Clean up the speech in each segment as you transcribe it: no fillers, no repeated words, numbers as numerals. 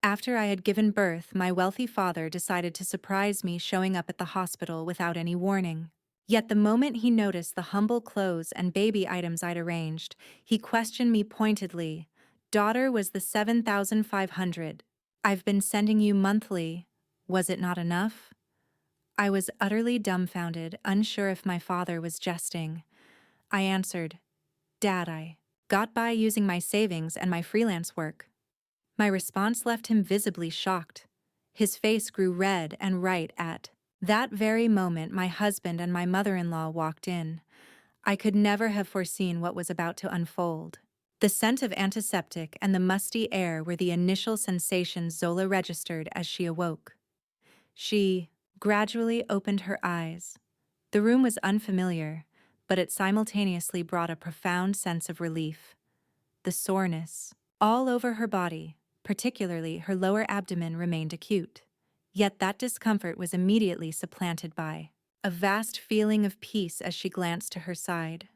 After I had given birth, my wealthy father decided to surprise me showing up at the hospital without any warning. Yet the moment he noticed the humble clothes and baby items I'd arranged, he questioned me pointedly. Daughter, was the 7,500 I've been sending you monthly. Was it not enough? I was utterly dumbfounded, unsure if my father was jesting. I answered, Dad, I got by using my savings and my freelance work. My response left him visibly shocked. His face grew red and right at that very moment my husband and my mother-in-law walked in. I could never have foreseen what was about to unfold. The scent of antiseptic and the musty air were the initial sensations Zola registered as she awoke. She gradually opened her eyes. The room was unfamiliar, but it simultaneously brought a profound sense of relief. The soreness all over her body, particularly her lower abdomen, remained acute. Yet that discomfort was immediately supplanted by a vast feeling of peace as she glanced to her side.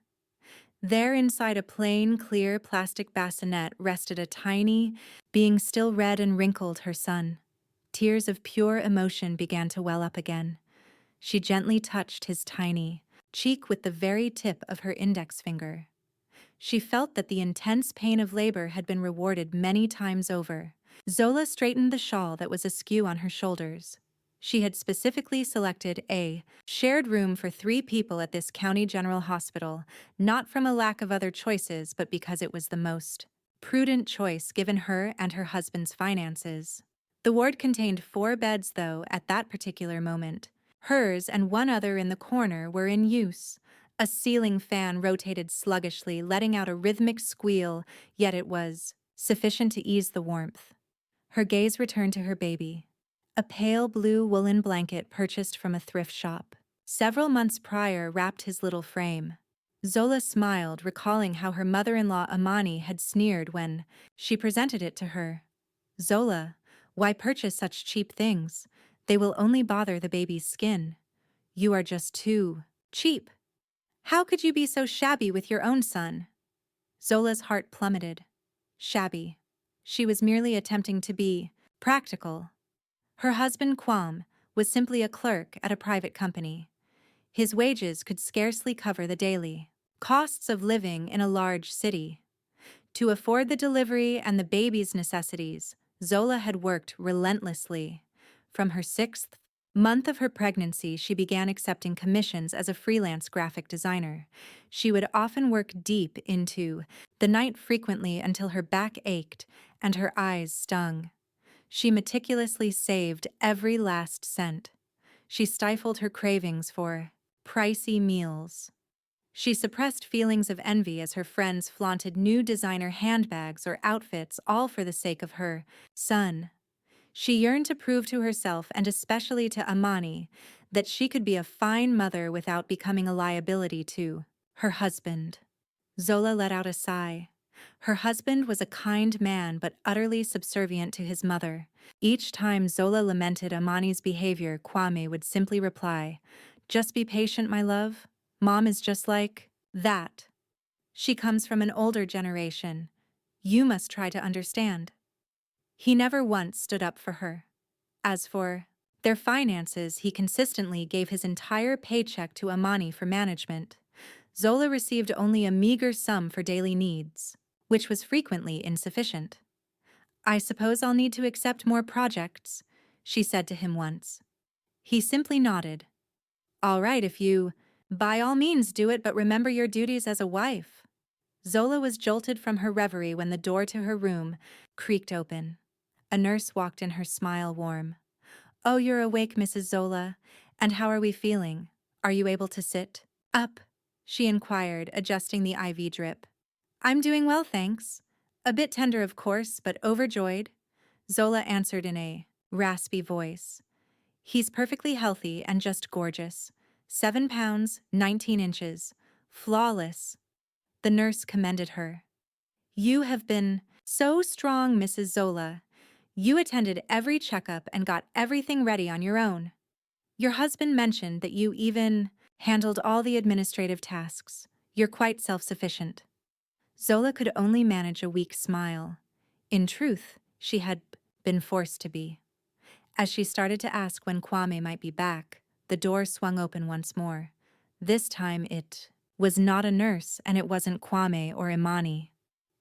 There, inside a plain, clear plastic bassinet, rested a tiny being, still red and wrinkled, her son. Tears of pure emotion began to well up again. She gently touched his tiny cheek with the very tip of her index finger. She felt that the intense pain of labor had been rewarded many times over. Zola straightened the shawl that was askew on her shoulders. She had specifically selected a shared room for 3 people at this county general hospital, not from a lack of other choices, but because it was the most prudent choice given her and her husband's finances. The ward contained 4 beds, though, at that particular moment. Hers and one other in the corner were in use. A ceiling fan rotated sluggishly, letting out a rhythmic squeal, yet it was sufficient to ease the warmth. Her gaze returned to her baby. A pale blue woolen blanket purchased from a thrift shop several months prior wrapped his little frame. Zola smiled, recalling how her mother-in-law Amani had sneered when she presented it to her. Zola, why purchase such cheap things? They will only bother the baby's skin. You are just too cheap. How could you be so shabby with your own son? Zola's heart plummeted. Shabby. She was merely attempting to be practical. Her husband, Kwam, was simply a clerk at a private company. His wages could scarcely cover the daily costs of living in a large city. To afford the delivery and the baby's necessities, Zola had worked relentlessly. From her 6th month of her pregnancy, she began accepting commissions as a freelance graphic designer. She would often work deep into the night, frequently until her back ached and her eyes stung. She meticulously saved every last cent. She stifled her cravings for pricey meals. She suppressed feelings of envy as her friends flaunted new designer handbags or outfits, all for the sake of her son. She yearned to prove to herself, and especially to Amani, that she could be a fine mother without becoming a liability to her husband. Zola let out a sigh. Her husband was a kind man, but utterly subservient to his mother. Each time Zola lamented Amani's behavior, Kwame would simply reply, "Just be patient, my love. Mom is just like that. She comes from an older generation. You must try to understand." He never once stood up for her. As for their finances, he consistently gave his entire paycheck to Amani for management. Zola received only a meager sum for daily needs, which was frequently insufficient. "I suppose I'll need to accept more projects," she said to him once. He simply nodded. "All right, if you, by all means do it, but remember your duties as a wife." Zola was jolted from her reverie when the door to her room creaked open. A nurse walked in, her smile warm. "Oh, you're awake, Mrs. Zola. And how are we feeling? Are you able to sit up?" she inquired, adjusting the IV drip. "I'm doing well, thanks. A bit tender, of course, but overjoyed," Zola answered in a raspy voice. "He's perfectly healthy and just gorgeous. 7 pounds, 19 inches. Flawless." The nurse commended her. "You have been so strong, Mrs. Zola. You attended every checkup and got everything ready on your own. Your husband mentioned that you even handled all the administrative tasks. You're quite self-sufficient." Zola could only manage a weak smile. In truth, she had been forced to be. As she started to ask when Kwame might be back, the door swung open once more. This time it was not a nurse, and it wasn't Kwame or Imani.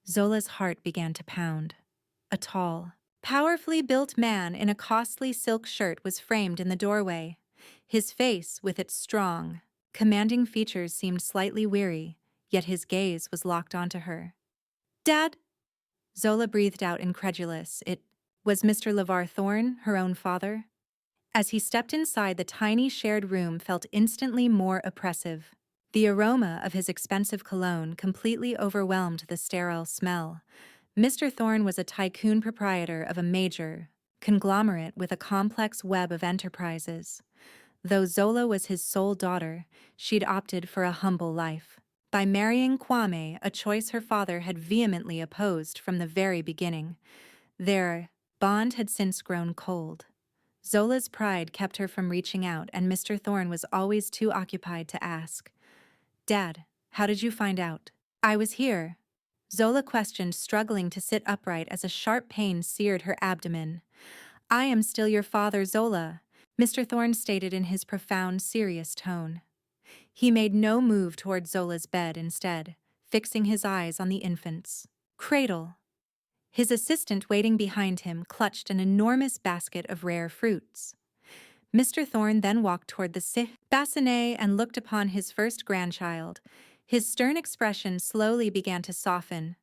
Zola's heart began to pound. A tall, powerfully built man in a costly silk shirt was framed in the doorway. His face, with its strong, commanding features, seemed slightly weary, yet his gaze was locked onto her. "Dad?" Zola breathed out, incredulous. It was Mr. LeVar Thorne, her own father? As he stepped inside, the tiny shared room felt instantly more oppressive. The aroma of his expensive cologne completely overwhelmed the sterile smell. Mr. Thorne was a tycoon proprietor of a major conglomerate with a complex web of enterprises. Though Zola was his sole daughter, she'd opted for a humble life. By marrying Kwame, a choice her father had vehemently opposed from the very beginning. Their bond had since grown cold. Zola's pride kept her from reaching out, and Mr. Thorne was always too occupied to ask. "Dad, how did you find out?" "I was here," Zola questioned, struggling to sit upright as a sharp pain seared her abdomen. "I am still your father, Zola," Mr. Thorne stated in his profound, serious tone. He made no move toward Zola's bed, instead, fixing his eyes on the infant's cradle. His assistant, waiting behind him, clutched an enormous basket of rare fruits. Mr. Thorne then walked toward the bassinet and looked upon his first grandchild. His stern expression slowly began to soften.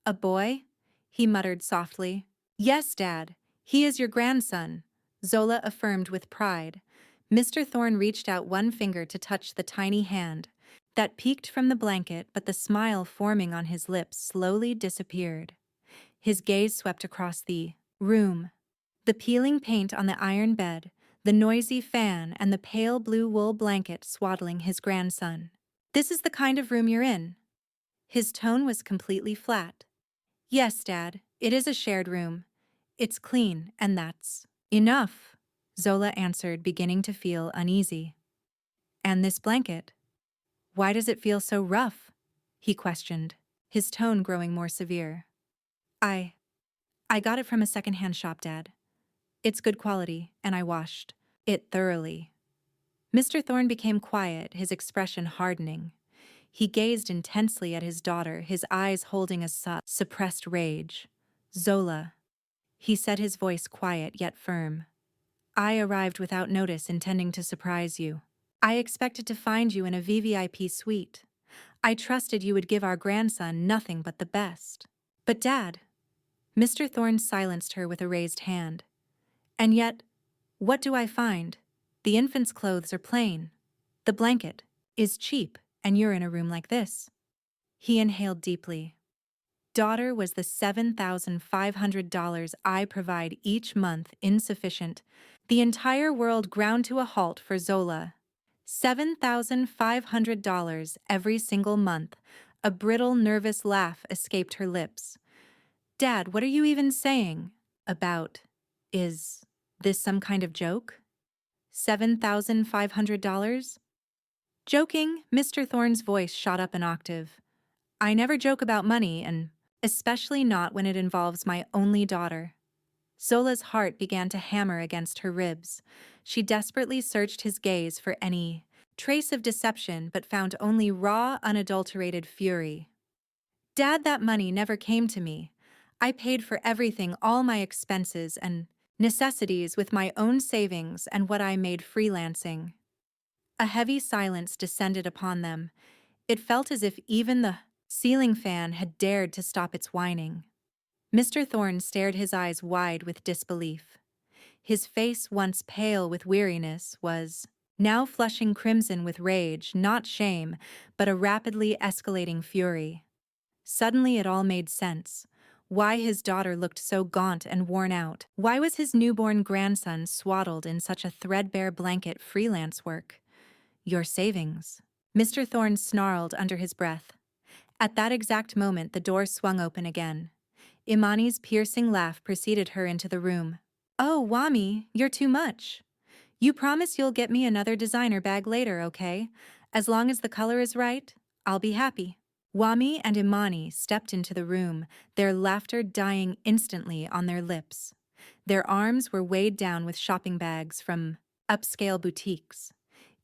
"A boy?" he muttered softly. "Yes, Dad. He is your grandson," Zola affirmed with pride. Mr. Thorne reached out one finger to touch the tiny hand that peeked from the blanket, but the smile forming on his lips slowly disappeared. His gaze swept across the room. The peeling paint on the iron bed, the noisy fan, and the pale blue wool blanket swaddling his grandson. "This is the kind of room you're in?" His tone was completely flat. "Yes, Dad, it is a shared room. It's clean, and that's enough," Zola answered, beginning to feel uneasy. "And this blanket? Why does it feel so rough?" he questioned, his tone growing more severe. I got it from a secondhand shop, Dad. It's good quality, and I washed it thoroughly." Mr. Thorne became quiet, his expression hardening. He gazed intensely at his daughter, his eyes holding a suppressed rage. "Zola," he said, his voice quiet yet firm. "I arrived without notice, intending to surprise you. I expected to find you in a VVIP suite. I trusted you would give our grandson nothing but the best. But Dad," Mr. Thorne silenced her with a raised hand. "And yet, what do I find? The infant's clothes are plain. The blanket is cheap, and you're in a room like this." He inhaled deeply. "Daughter, was the $7,500 I provide each month insufficient?" The entire world ground to a halt for Zola. $7,500 every single month. A brittle, nervous laugh escaped her lips. "Dad, what are you even saying about? Is this some kind of joke? $7,500? "Joking," Mr. Thorne's voice shot up an octave. "I never joke about money, and especially not when it involves my only daughter." Zola's heart began to hammer against her ribs. She desperately searched his gaze for any trace of deception, but found only raw, unadulterated fury. "Dad, that money never came to me. I paid for everything, all my expenses and necessities, with my own savings and what I made freelancing." A heavy silence descended upon them. It felt as if even the ceiling fan had dared to stop its whining. Mr. Thorne stared, his eyes wide with disbelief. His face, once pale with weariness, was now flushing crimson with rage, not shame, but a rapidly escalating fury. Suddenly it all made sense. Why his daughter looked so gaunt and worn out. Why was his newborn grandson swaddled in such a threadbare blanket? Freelance work. "Your savings," Mr. Thorne snarled under his breath. At that exact moment, the door swung open again. Imani's piercing laugh preceded her into the room. "Oh, Wami, you're too much. You promise you'll get me another designer bag later, okay? As long as the color is right, I'll be happy." Wami and Imani stepped into the room, their laughter dying instantly on their lips. Their arms were weighed down with shopping bags from upscale boutiques.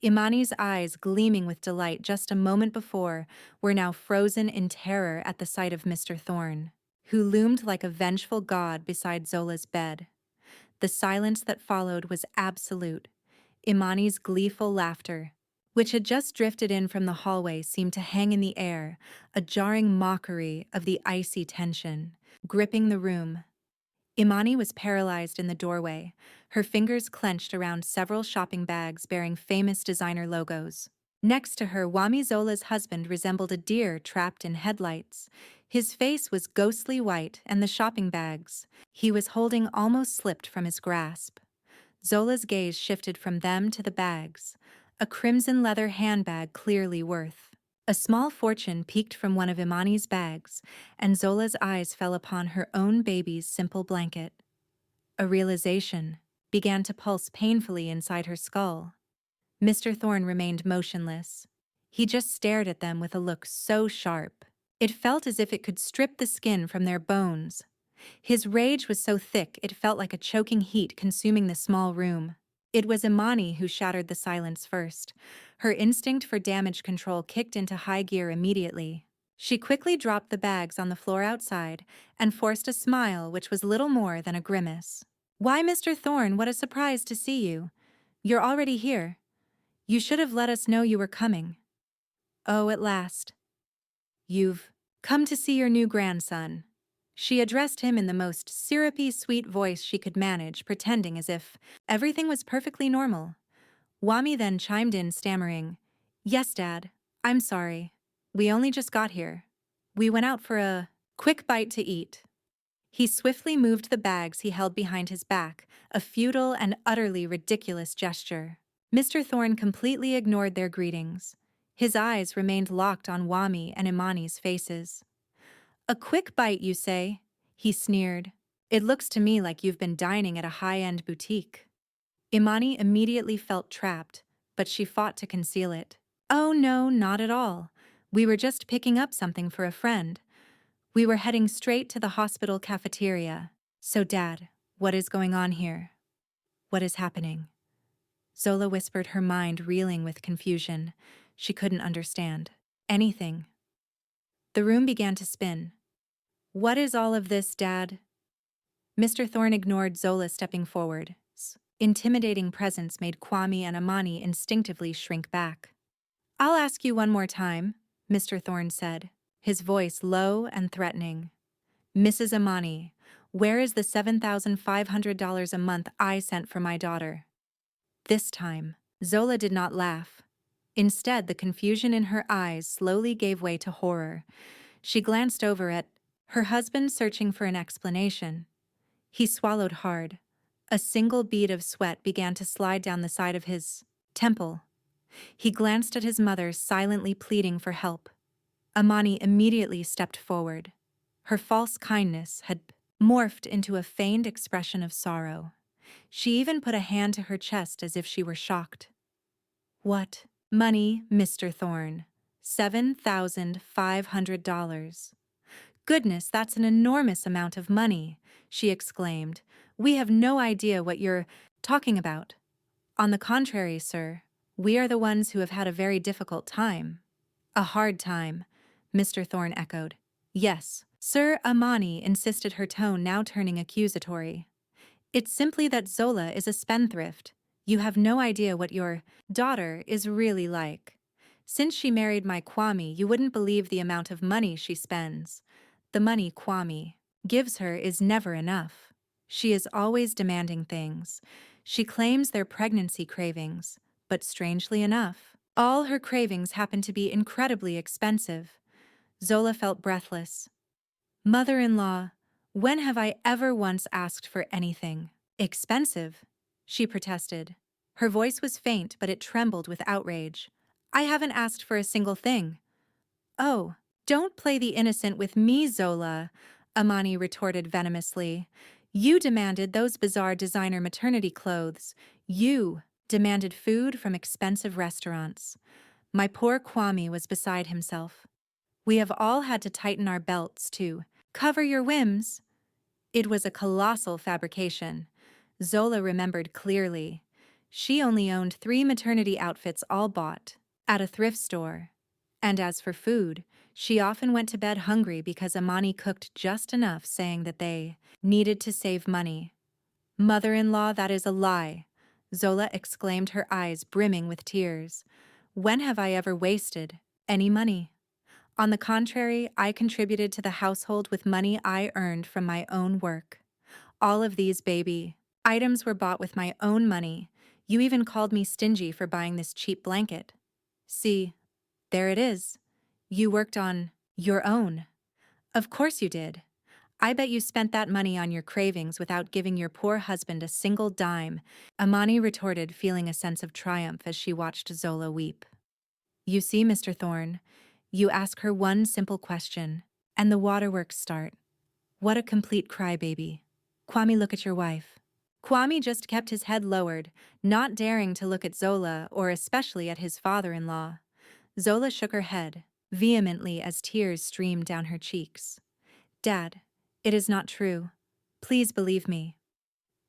Imani's eyes, gleaming with delight just a moment before, were now frozen in terror at the sight of Mr. Thorne, who loomed like a vengeful god beside Zola's bed. The silence that followed was absolute. Imani's gleeful laughter, which had just drifted in from the hallway, seemed to hang in the air, a jarring mockery of the icy tension gripping the room. Imani was paralyzed in the doorway, her fingers clenched around several shopping bags bearing famous designer logos. Next to her, Wami Zola's husband resembled a deer trapped in headlights. His face was ghostly white, and the shopping bags he was holding almost slipped from his grasp. Zola's gaze shifted from them to the bags, a crimson leather handbag clearly worth a small fortune peeked from one of Imani's bags, and Zola's eyes fell upon her own baby's simple blanket. A realization began to pulse painfully inside her skull. Mr. Thorne remained motionless. He just stared at them with a look so sharp. It felt as if it could strip the skin from their bones. His rage was so thick it felt like a choking heat consuming the small room. It was Imani who shattered the silence first. Her instinct for damage control kicked into high gear immediately. She quickly dropped the bags on the floor outside and forced a smile which was little more than a grimace. "Why, Mr. Thorne, what a surprise to see you. You're already here. You should have let us know you were coming." "Oh, at last. You've come to see your new grandson." She addressed him in the most syrupy, sweet voice she could manage, pretending as if everything was perfectly normal. Wami then chimed in, stammering, "Yes, Dad. I'm sorry. We only just got here. We went out for a quick bite to eat." He swiftly moved the bags he held behind his back, a futile and utterly ridiculous gesture. Mr. Thorne completely ignored their greetings. His eyes remained locked on Wami and Imani's faces. "A quick bite, you say?" he sneered. "It looks to me like you've been dining at a high-end boutique." Imani immediately felt trapped, but she fought to conceal it. "Oh no, not at all. We were just picking up something for a friend. We were heading straight to the hospital cafeteria." "So, Dad, what is going on here? What is happening?" Zola whispered, her mind reeling with confusion. She couldn't understand anything. The room began to spin. "What is all of this, Dad?" Mr. Thorne ignored Zola stepping forward. Intimidating presence made Kwame and Imani instinctively shrink back. "I'll ask you one more time," Mr. Thorne said, his voice low and threatening. "Mrs. Imani, where is the $7,500 a month I sent for my daughter?" This time, Zola did not laugh. Instead, the confusion in her eyes slowly gave way to horror. She glanced over at her husband, searching for an explanation. He swallowed hard. A single bead of sweat began to slide down the side of his temple. He glanced at his mother, silently pleading for help. Imani immediately stepped forward. Her false kindness had morphed into a feigned expression of sorrow. She even put a hand to her chest as if she were shocked. "What money, Mr. Thorne? $7,500. Goodness, that's an enormous amount of money," she exclaimed. "We have no idea what you're talking about." "On the contrary, sir, we are the ones who have had a very difficult time." "A hard time," Mr. Thorne echoed. "Yes, Sir." Imani insisted, her tone now turning accusatory. "It's simply that Zola is a spendthrift. You have no idea what your daughter is really like. Since she married my Kwame, you wouldn't believe the amount of money she spends. The money Kwame gives her is never enough. She is always demanding things. She claims they're pregnancy cravings, but strangely enough, all her cravings happen to be incredibly expensive." Zola felt breathless. "Mother-in-law, when have I ever once asked for anything expensive?" she protested. Her voice was faint, but it trembled with outrage. "I haven't asked for a single thing." "Oh, don't play the innocent with me, Zola," Imani retorted venomously. "You demanded those bizarre designer maternity clothes. You demanded food from expensive restaurants." My poor Kwame was beside himself. "We have all had to tighten our belts to cover your whims." It was a colossal fabrication. Zola remembered clearly. She only owned 3 maternity outfits all bought at a thrift store. And as for food, she often went to bed hungry because Amani cooked just enough, saying that they needed to save money. "Mother-in-law, that is a lie," Zola exclaimed, her eyes brimming with tears. "When have I ever wasted any money? On the contrary, I contributed to the household with money I earned from my own work. All of these baby items were bought with my own money. You even called me stingy for buying this cheap blanket. See, there it is. You worked on your own." "Of course you did. I bet you spent that money on your cravings without giving your poor husband a single dime," Amani retorted, feeling a sense of triumph as she watched Zola weep. "You see, Mr. Thorne, you ask her one simple question, and the waterworks start. What a complete crybaby. Kwame, look at your wife." Kwame just kept his head lowered, not daring to look at Zola or especially at his father-in-law. Zola shook her head vehemently as tears streamed down her cheeks. "Dad, it is not true. Please believe me."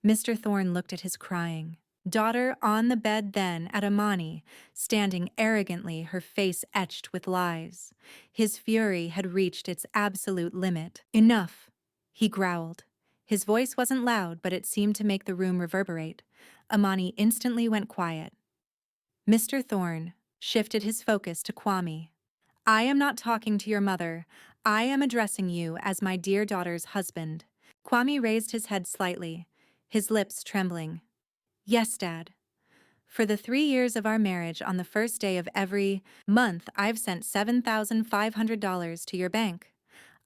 Mr. Thorne looked at his crying daughter on the bed, then at Amani, standing arrogantly, her face etched with lies. His fury had reached its absolute limit. "Enough," he growled. His voice wasn't loud, but it seemed to make the room reverberate. Amani instantly went quiet. Mr. Thorne shifted his focus to Kwame. "I am not talking to your mother. I am addressing you as my dear daughter's husband." Kwame raised his head slightly, his lips trembling. "Yes, Dad. For the 3 years of our marriage, on the first day of every month, I've sent $7,500 to your bank.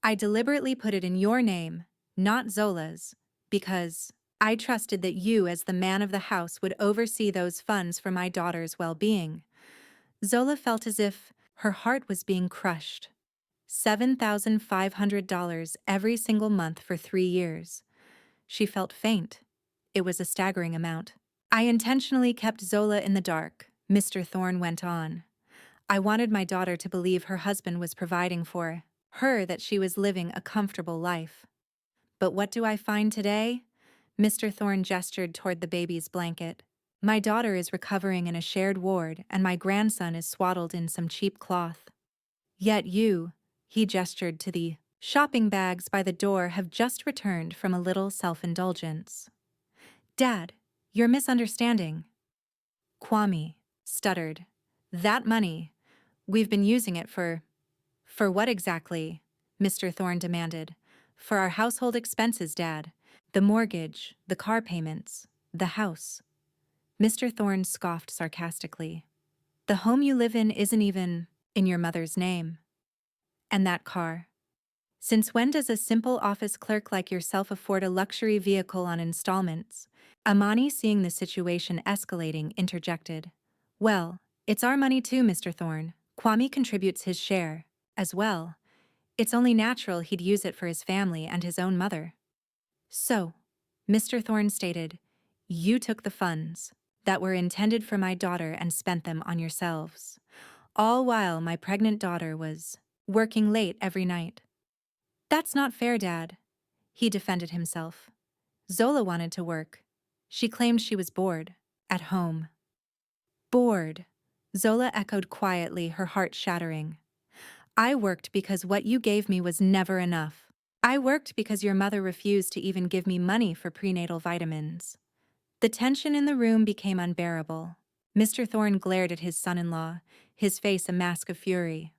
I deliberately put it in your name, not Zola's, because I trusted that you, as the man of the house, would oversee those funds for my daughter's well-being." Zola felt as if her heart was being crushed. $7,500 every single month for 3 years. She felt faint. It was a staggering amount. "I intentionally kept Zola in the dark," Mr. Thorne went on. "I wanted my daughter to believe her husband was providing for her, that she was living a comfortable life. But what do I find today?" Mr. Thorne gestured toward the baby's blanket. "My daughter is recovering in a shared ward, and my grandson is swaddled in some cheap cloth. Yet you," he gestured to the shopping bags by the door, "have just returned from a little self-indulgence." "Dad, you're misunderstanding." Kwame stuttered. "That money, we've been using it for what exactly?" Mr. Thorne demanded. "For our household expenses, Dad. The mortgage, the car payments, the house." Mr. Thorne scoffed sarcastically. "The home you live in isn't even in your mother's name. And that car? Since when does a simple office clerk like yourself afford a luxury vehicle on installments?" Amani, seeing the situation escalating, interjected. "Well, it's our money too, Mr. Thorne. Kwame contributes his share, as well. It's only natural he'd use it for his family and his own mother." "So," Mr. Thorne stated, "you took the funds that were intended for my daughter and spent them on yourselves, all while my pregnant daughter was working late every night." "That's not fair, Dad," he defended himself. "Zola wanted to work. She claimed she was bored at home." "Bored," Zola echoed quietly, her heart shattering. "I worked because what you gave me was never enough. I worked because your mother refused to even give me money for prenatal vitamins." The tension in the room became unbearable. Mr. Thorne glared at his son-in-law, his face a mask of fury.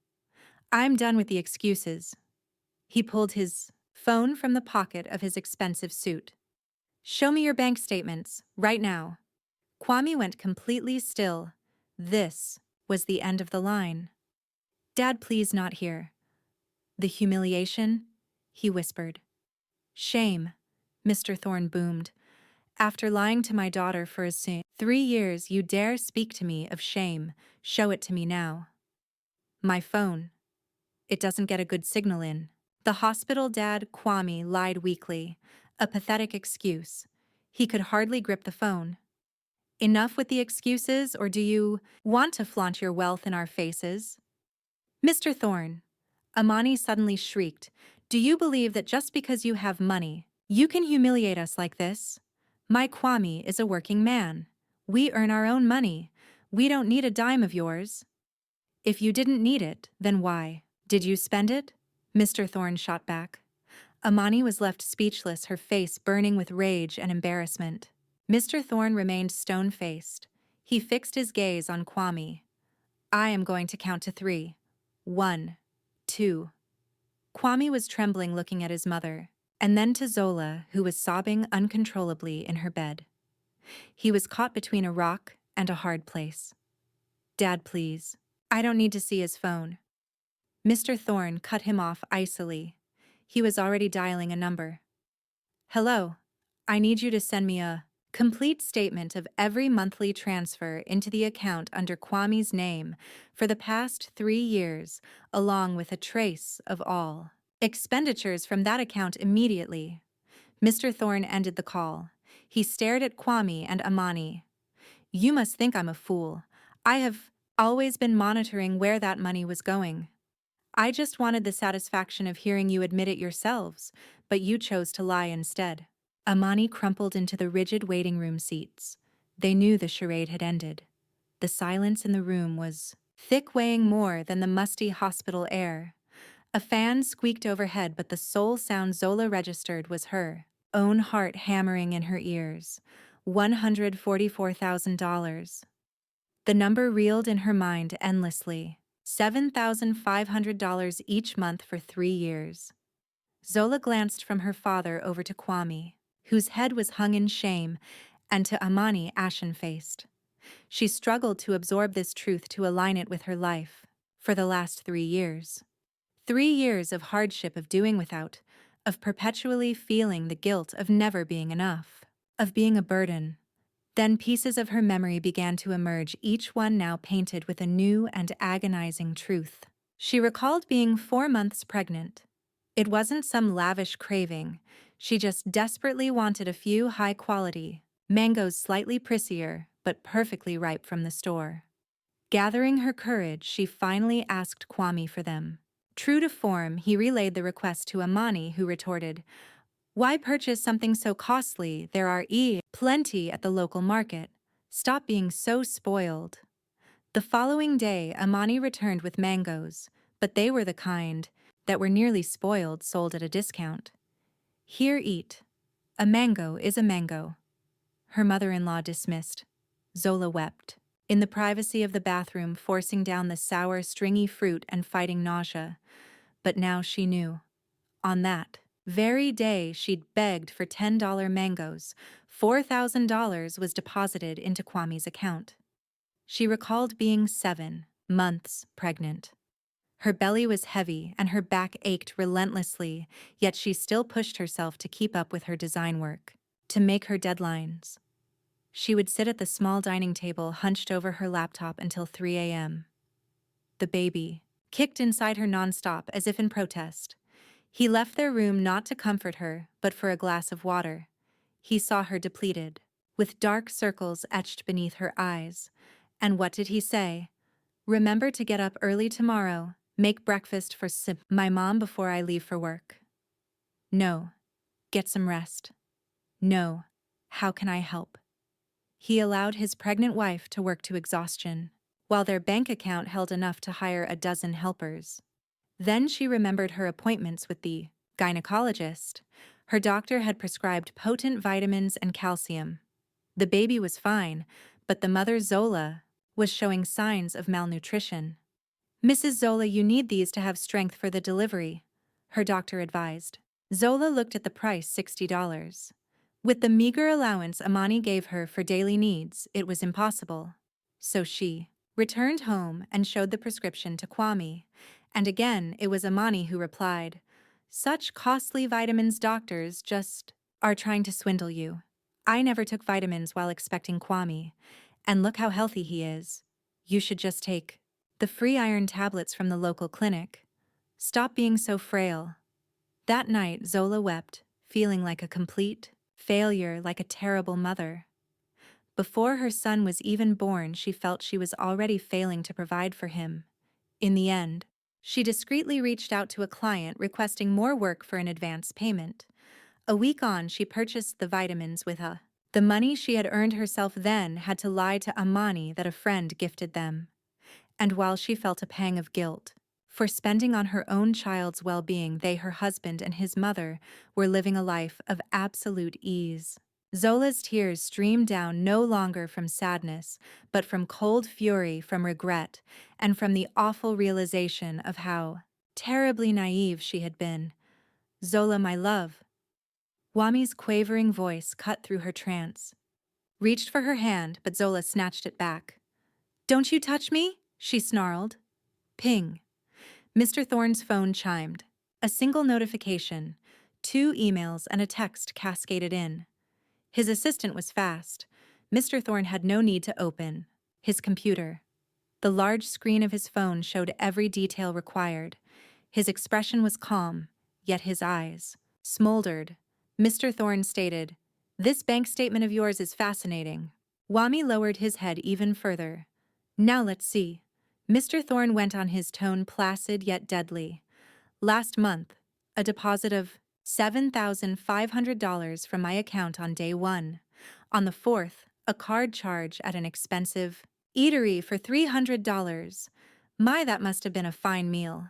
"I'm done with the excuses." He pulled his phone from the pocket of his expensive suit. "Show me your bank statements, right now." Kwame went completely still. This was the end of the line. "Dad, please, not here." "The humiliation?" he whispered. "Shame," Mr. Thorne boomed. "After lying to my daughter for 3 years, you dare speak to me of shame. Show it to me now." "My phone. It doesn't get a good signal in." "The hospital, Dad," Kwame lied weakly. A pathetic excuse. He could hardly grip the phone. "Enough with the excuses, or do you want to flaunt your wealth in our faces?" "Mr. Thorne," Amani suddenly shrieked, "do you believe that just because you have money, you can humiliate us like this? My Kwame is a working man. We earn our own money. We don't need a dime of yours. If you didn't need it, then why? Did you spend it? Mr. Thorne shot back. Amani was left speechless, her face burning with rage and embarrassment. Mr. Thorne remained stone-faced. He fixed his gaze on Kwame. I am going to count to 3. 1, 2. Kwame was trembling, looking at his mother, and then to Zola, who was sobbing uncontrollably in her bed. He was caught between a rock and a hard place. Dad, please. I don't need to see his phone. Mr. Thorne cut him off icily. He was already dialing a number. Hello. I need you to send me a complete statement of every monthly transfer into the account under Kwame's name for the past 3 years, along with a trace of all expenditures from that account immediately. Mr. Thorne ended the call. He stared at Kwame and Amani. You must think I'm a fool. I have always been monitoring where that money was going. I just wanted the satisfaction of hearing you admit it yourselves, but you chose to lie instead. Amani crumpled into the rigid waiting room seats. They knew the charade had ended. The silence in the room was thick, weighing more than the musty hospital air. A fan squeaked overhead, but the sole sound Zola registered was her own heart hammering in her ears. $144,000. The number reeled in her mind endlessly. $7,500 each month for 3 years. Zola glanced from her father over to Kwame, whose head was hung in shame, and to Amani, ashen-faced. She struggled to absorb this truth, to align it with her life. For the last 3 years. 3 years of hardship, of doing without, of perpetually feeling the guilt of never being enough, of being a burden. Then pieces of her memory began to emerge, each one now painted with a new and agonizing truth. She recalled being 4 months pregnant. It wasn't some lavish craving. She just desperately wanted a few high-quality mangoes, slightly prissier, but perfectly ripe from the store. Gathering her courage, she finally asked Kwame for them. True to form, he relayed the request to Amani, who retorted, "Why purchase something so costly? There are plenty at the local market. Stop being so spoiled." The following day, Amani returned with mangoes, but they were the kind that were nearly spoiled, sold at a discount. Here, eat. A mango is a mango. Her mother-in-law dismissed. Zola wept. In the privacy of the bathroom, forcing down the sour, stringy fruit and fighting nausea. But now she knew. On that very day, she'd begged for $10 mangoes. $4,000 was deposited into Kwame's account. She recalled being 7 months pregnant. Her belly was heavy and her back ached relentlessly, yet she still pushed herself to keep up with her design work, to make her deadlines. She would sit at the small dining table, hunched over her laptop until 3 a.m. The baby kicked inside her nonstop, as if in protest. He left their room not to comfort her, but for a glass of water. He saw her depleted, with dark circles etched beneath her eyes. And what did he say? Remember to get up early tomorrow, make breakfast for my mom before I leave for work. No. Get some rest. No. How can I help? He allowed his pregnant wife to work to exhaustion, while their bank account held enough to hire a dozen helpers. Then she remembered her appointments with the gynecologist. Her doctor had prescribed potent vitamins and calcium. The baby was fine, but the mother, Zola, was showing signs of malnutrition. Mrs. Zola, you need these to have strength for the delivery, her doctor advised. Zola looked at the price, $60. With the meager allowance Amani gave her for daily needs, it was impossible. So she returned home and showed the prescription to Kwame. And again, it was Amani who replied, "Such costly vitamins, doctors just are trying to swindle you. I never took vitamins while expecting Kwame. And look how healthy he is. You should just take the free iron tablets from the local clinic. Stop being so frail." That night, Zola wept, feeling like a complete failure, like a terrible mother. Before her son was even born, she felt she was already failing to provide for him. In the end, she discreetly reached out to a client requesting more work for an advance payment. A week on, she purchased the vitamins with the The money she had earned herself then had to lie to Amani that a friend gifted them. And while she felt a pang of guilt for spending on her own child's well-being, her husband and his mother, were living a life of absolute ease. Zola's tears streamed down no longer from sadness, but from cold fury, from regret, and from the awful realization of how terribly naive she had been. "Zola, my love." Wami's quavering voice cut through her trance. Reached for her hand, but Zola snatched it back. "Don't you touch me," she snarled. Ping. Mr. Thorne's phone chimed. A single notification, 2 emails and a text cascaded in. His assistant was fast. Mr. Thorne had no need to open his computer. The large screen of his phone showed every detail required. His expression was calm, yet his eyes smoldered. Mr. Thorne stated, "This bank statement of yours is fascinating." Wami lowered his head even further. "Now let's see." Mr. Thorne went on, his tone placid yet deadly. "Last month, a deposit of $7,500 from my account on day 1. On the 4th, a card charge at an expensive eatery for $300. My, that must have been a fine meal."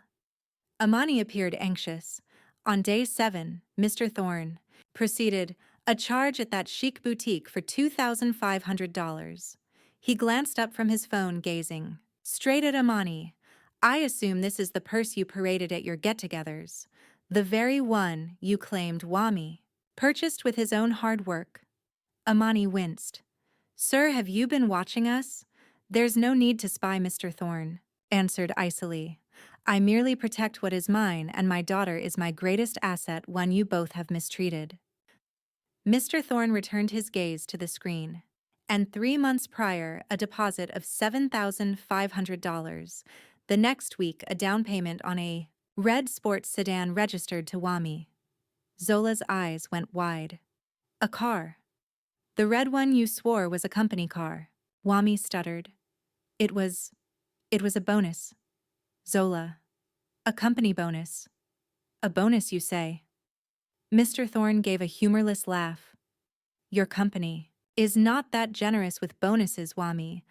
Amani appeared anxious. "On day 7, Mr. Thorne proceeded, a charge at that chic boutique for $2,500. He glanced up from his phone, gazing straight at Amani. "I assume this is the purse you paraded at your get-togethers. The very one you claimed Wami purchased with his own hard work." Amani winced. "Sir, have you been watching us?" "There's no need to spy," Mr. Thorne answered icily. "I merely protect what is mine, and my daughter is my greatest asset, one you both have mistreated." Mr. Thorne returned his gaze to the screen. "And 3 months prior, a deposit of $7,500. The next week, a down payment on a red sports sedan registered to Wami." Zola's eyes went wide. "A car? The red one you swore was a company car?" Wami stuttered. It was a bonus." "Zola. A company bonus." "A bonus, you say?" Mr. Thorne gave a humorless laugh. "Your company is not that generous with bonuses, Wami.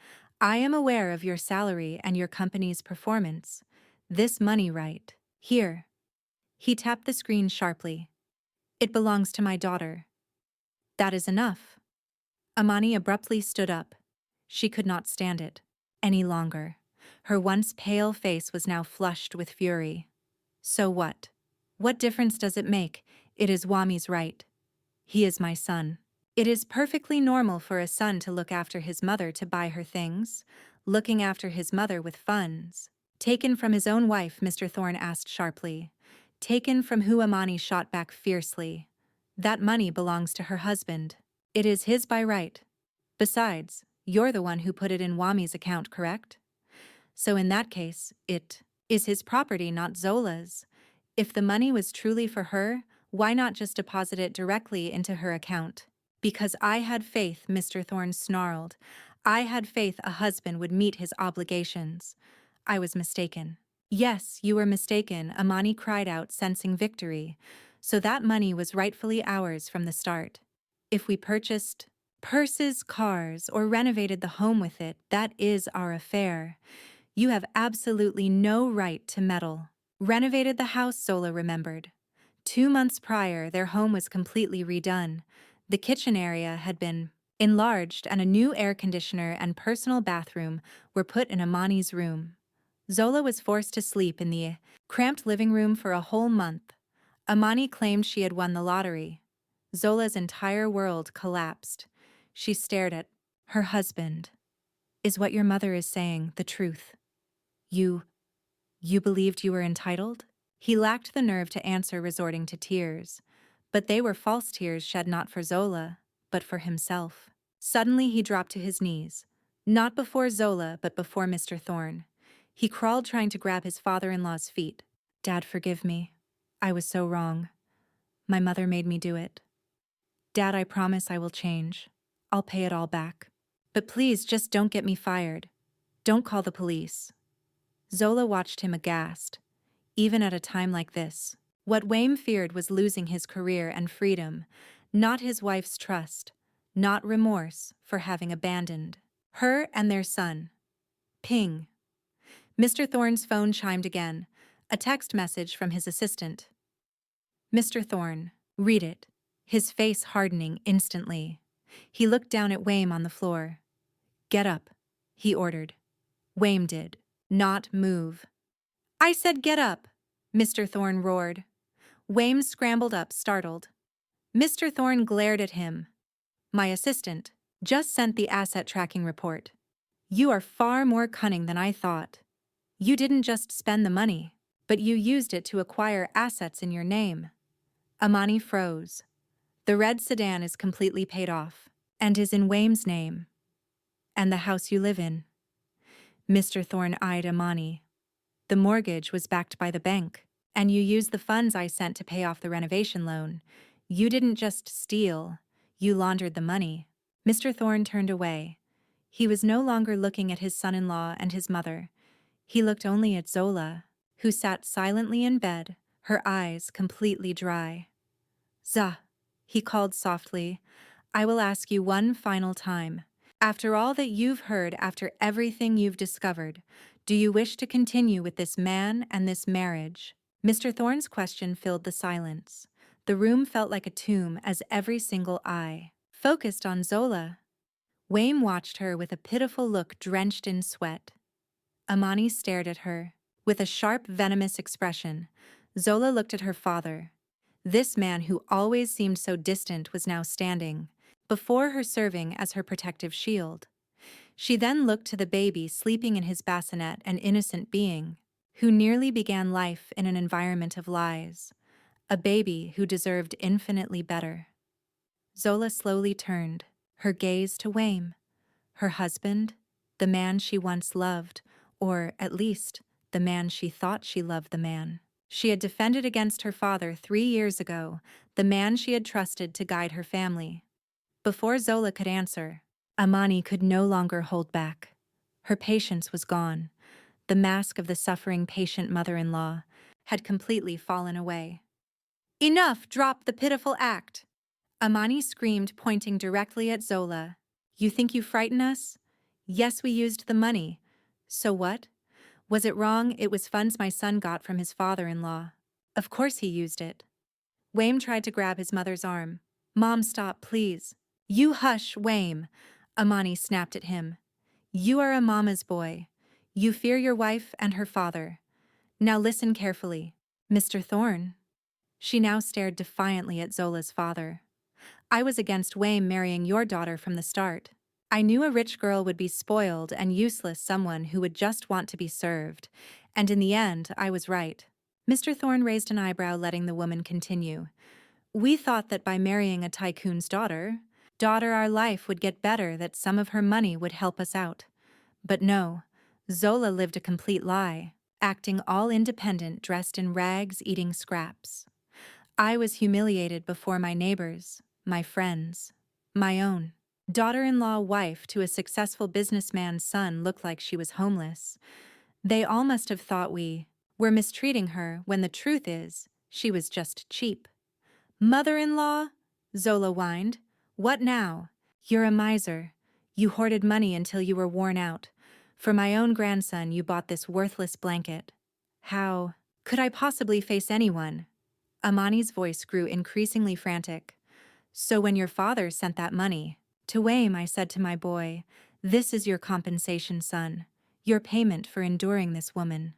I am aware of your salary and your company's performance. This money, right here." He tapped the screen sharply. "It belongs to my daughter." "That is enough." Amani abruptly stood up. She could not stand it any longer. Her once pale face was now flushed with fury. "So what? What difference does it make? It is Wami's right. He is my son. It is perfectly normal for a son to look after his mother, to buy her things. Looking after his mother with funds taken from his own wife?" Mr. Thorne asked sharply. "Taken from who?" Amani shot back fiercely. "That money belongs to her husband. It is his by right. Besides, you're the one who put it in Wami's account, correct? So in that case, it is his property, not Zola's. If the money was truly for her, why not just deposit it directly into her account?" "Because I had faith," Mr. Thorne snarled. "I had faith a husband would meet his obligations. I was mistaken." "Yes, you were mistaken," Amani cried out, sensing victory. "So that money was rightfully ours from the start. If we purchased purses, cars, or renovated the home with it, that is our affair. You have absolutely no right to meddle." "Renovated the house," Zola remembered. 2 months prior, their home was completely redone. The kitchen area had been enlarged, and a new air conditioner and personal bathroom were put in Amani's room. Zola was forced to sleep in the cramped living room for a whole month. Amani claimed she had won the lottery. Zola's entire world collapsed. She stared at her husband. "Is what your mother is saying the truth? You believed you were entitled?" He lacked the nerve to answer, resorting to tears. But they were false tears, shed not for Zola, but for himself. Suddenly he dropped to his knees. Not before Zola, but before Mr. Thorne. He crawled, trying to grab his father-in-law's feet. "Dad, forgive me. I was so wrong. My mother made me do it. Dad, I promise I will change. I'll pay it all back. But please, just don't get me fired. Don't call the police." Zola watched him aghast. Even at a time like this, what Wayne feared was losing his career and freedom, not his wife's trust, not remorse for having abandoned her and their son. Ping. Mr. Thorne's phone chimed again, a text message from his assistant. Mr. Thorne, read it, his face hardening instantly. He looked down at Wayne on the floor. Get up, he ordered. Wayne did not move. I said get up, Mr. Thorne roared. Wayne scrambled up, startled. Mr. Thorne glared at him. My assistant just sent the asset tracking report. You are far more cunning than I thought. You didn't just spend the money, but you used it to acquire assets in your name. Amani froze. The red sedan is completely paid off, and is in Wayne's name. And the house you live in. Mr. Thorne eyed Amani. The mortgage was backed by the bank, and you used the funds I sent to pay off the renovation loan. You didn't just steal, you laundered the money. Mr. Thorne turned away. He was no longer looking at his son-in-law and his mother. He looked only at Zola, who sat silently in bed, her eyes completely dry. Zah, he called softly, I will ask you one final time. After all that you've heard, after everything you've discovered, do you wish to continue with this man and this marriage? Mr. Thorne's question filled the silence. The room felt like a tomb as every single eye focused on Zola. Wayne watched her with a pitiful look drenched in sweat. Amani stared at her with a sharp, venomous expression. Zola looked at her father. This man who always seemed so distant was now standing before her, serving as her protective shield. She then looked to the baby sleeping in his bassinet, an innocent being who nearly began life in an environment of lies, a baby who deserved infinitely better. Zola slowly turned, her gaze to Wayne, her husband, the man she once loved, or at least the man she thought she loved, the man she had defended against her father 3 years ago, the man she had trusted to guide her family. Before Zola could answer, Amani could no longer hold back. Her patience was gone. The mask of the suffering patient mother-in-law had completely fallen away. Enough! Drop the pitiful act! Amani screamed, pointing directly at Zola. You think you frighten us? Yes, we used the money. So what? Was it wrong? It was funds my son got from his father-in-law. Of course he used it. Wayne tried to grab his mother's arm. Mom, stop, please. You hush, Wayne, Amani snapped at him. You are a mama's boy. You fear your wife and her father. Now listen carefully. Mr. Thorne. She now stared defiantly at Zola's father. I was against Wayne marrying your daughter from the start. I knew a rich girl would be spoiled and useless, someone who would just want to be served. And in the end, I was right. Mr. Thorne raised an eyebrow, letting the woman continue. We thought that by marrying a tycoon's daughter, our life would get better, that some of her money would help us out. But no, Zola lived a complete lie, acting all independent, dressed in rags, eating scraps. I was humiliated before my neighbors, my friends, my own daughter-in-law wife to a successful businessman's son looked like she was homeless. They all must have thought we were mistreating her, when the truth is, she was just cheap. Mother-in-law? Zola whined. What now? You're a miser. You hoarded money until you were worn out. For my own grandson, you bought this worthless blanket. How could I possibly face anyone? Amani's voice grew increasingly frantic. So when your father sent that money to Wayne, I said to my boy, this is your compensation, son, your payment for enduring this woman.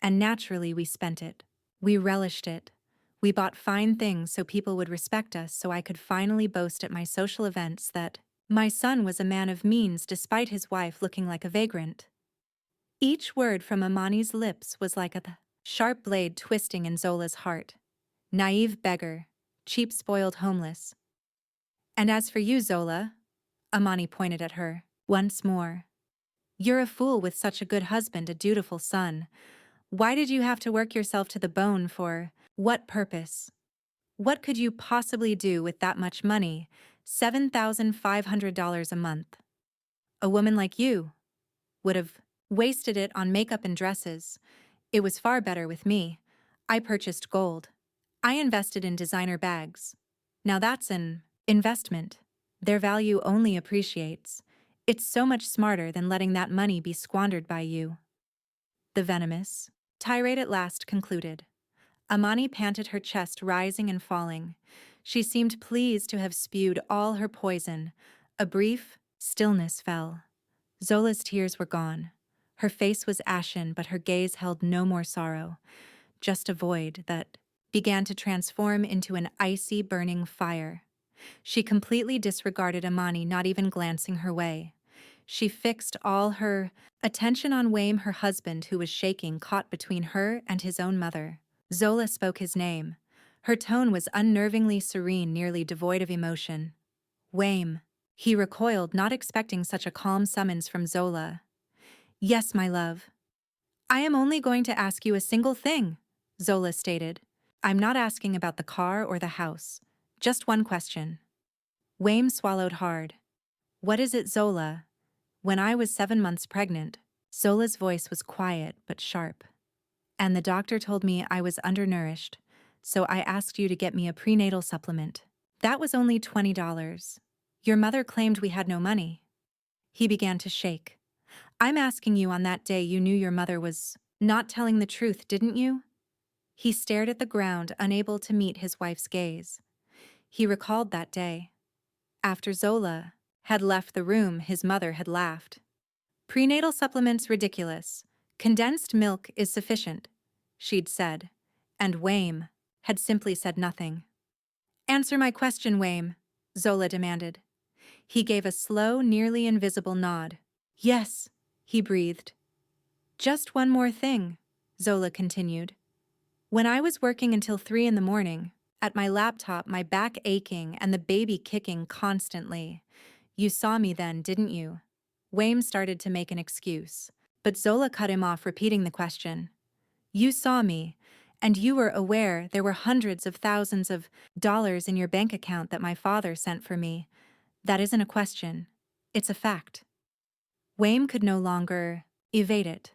And naturally we spent it. We relished it. We bought fine things so people would respect us, so I could finally boast at my social events that my son was a man of means despite his wife looking like a vagrant. Each word from Amani's lips was like a sharp blade twisting in Zola's heart. Naive beggar, cheap spoiled homeless. And as for you, Zola, Amani pointed at her once more. You're a fool with such a good husband, a dutiful son. Why did you have to work yourself to the bone for what purpose? What could you possibly do with that much money, $7,500 a month? A woman like you would have wasted it on makeup and dresses. It was far better with me. I purchased gold. I invested in designer bags. Now that's an investment. Their value only appreciates. It's so much smarter than letting that money be squandered by you. The venomous tirade at last concluded. Amani panted, her chest rising and falling. She seemed pleased to have spewed all her poison. A brief stillness fell. Zola's tears were gone. Her face was ashen, but her gaze held no more sorrow, just a void that began to transform into an icy, burning fire. She completely disregarded Amani, not even glancing her way. She fixed all her attention on Wayne, her husband, who was shaking, caught between her and his own mother. Zola spoke his name. Her tone was unnervingly serene, nearly devoid of emotion. Wayne. He recoiled, not expecting such a calm summons from Zola. Yes, my love. I am only going to ask you a single thing, Zola stated. I'm not asking about the car or the house. Just one question. Wayne swallowed hard. What is it, Zola? When I was 7 months pregnant, Zola's voice was quiet but sharp. And the doctor told me I was undernourished, so I asked you to get me a prenatal supplement. That was only $20. Your mother claimed we had no money. He began to shake. I'm asking you, on that day you knew your mother was not telling the truth, didn't you? He stared at the ground, unable to meet his wife's gaze. He recalled that day. After Zola had left the room, his mother had laughed. Prenatal supplements ridiculous. Condensed milk is sufficient, she'd said, and Wayne had simply said nothing. Answer my question, Wayne, Zola demanded. He gave a slow, nearly invisible nod. Yes, he breathed. Just one more thing, Zola continued. When I was working until 3 in the morning, at my laptop, my back aching and the baby kicking constantly, you saw me then, didn't you? Wayne started to make an excuse, but Zola cut him off, repeating the question. You saw me, and you were aware there were hundreds of thousands of dollars in your bank account that my father sent for me. That isn't a question. It's a fact. Wayne could no longer evade it.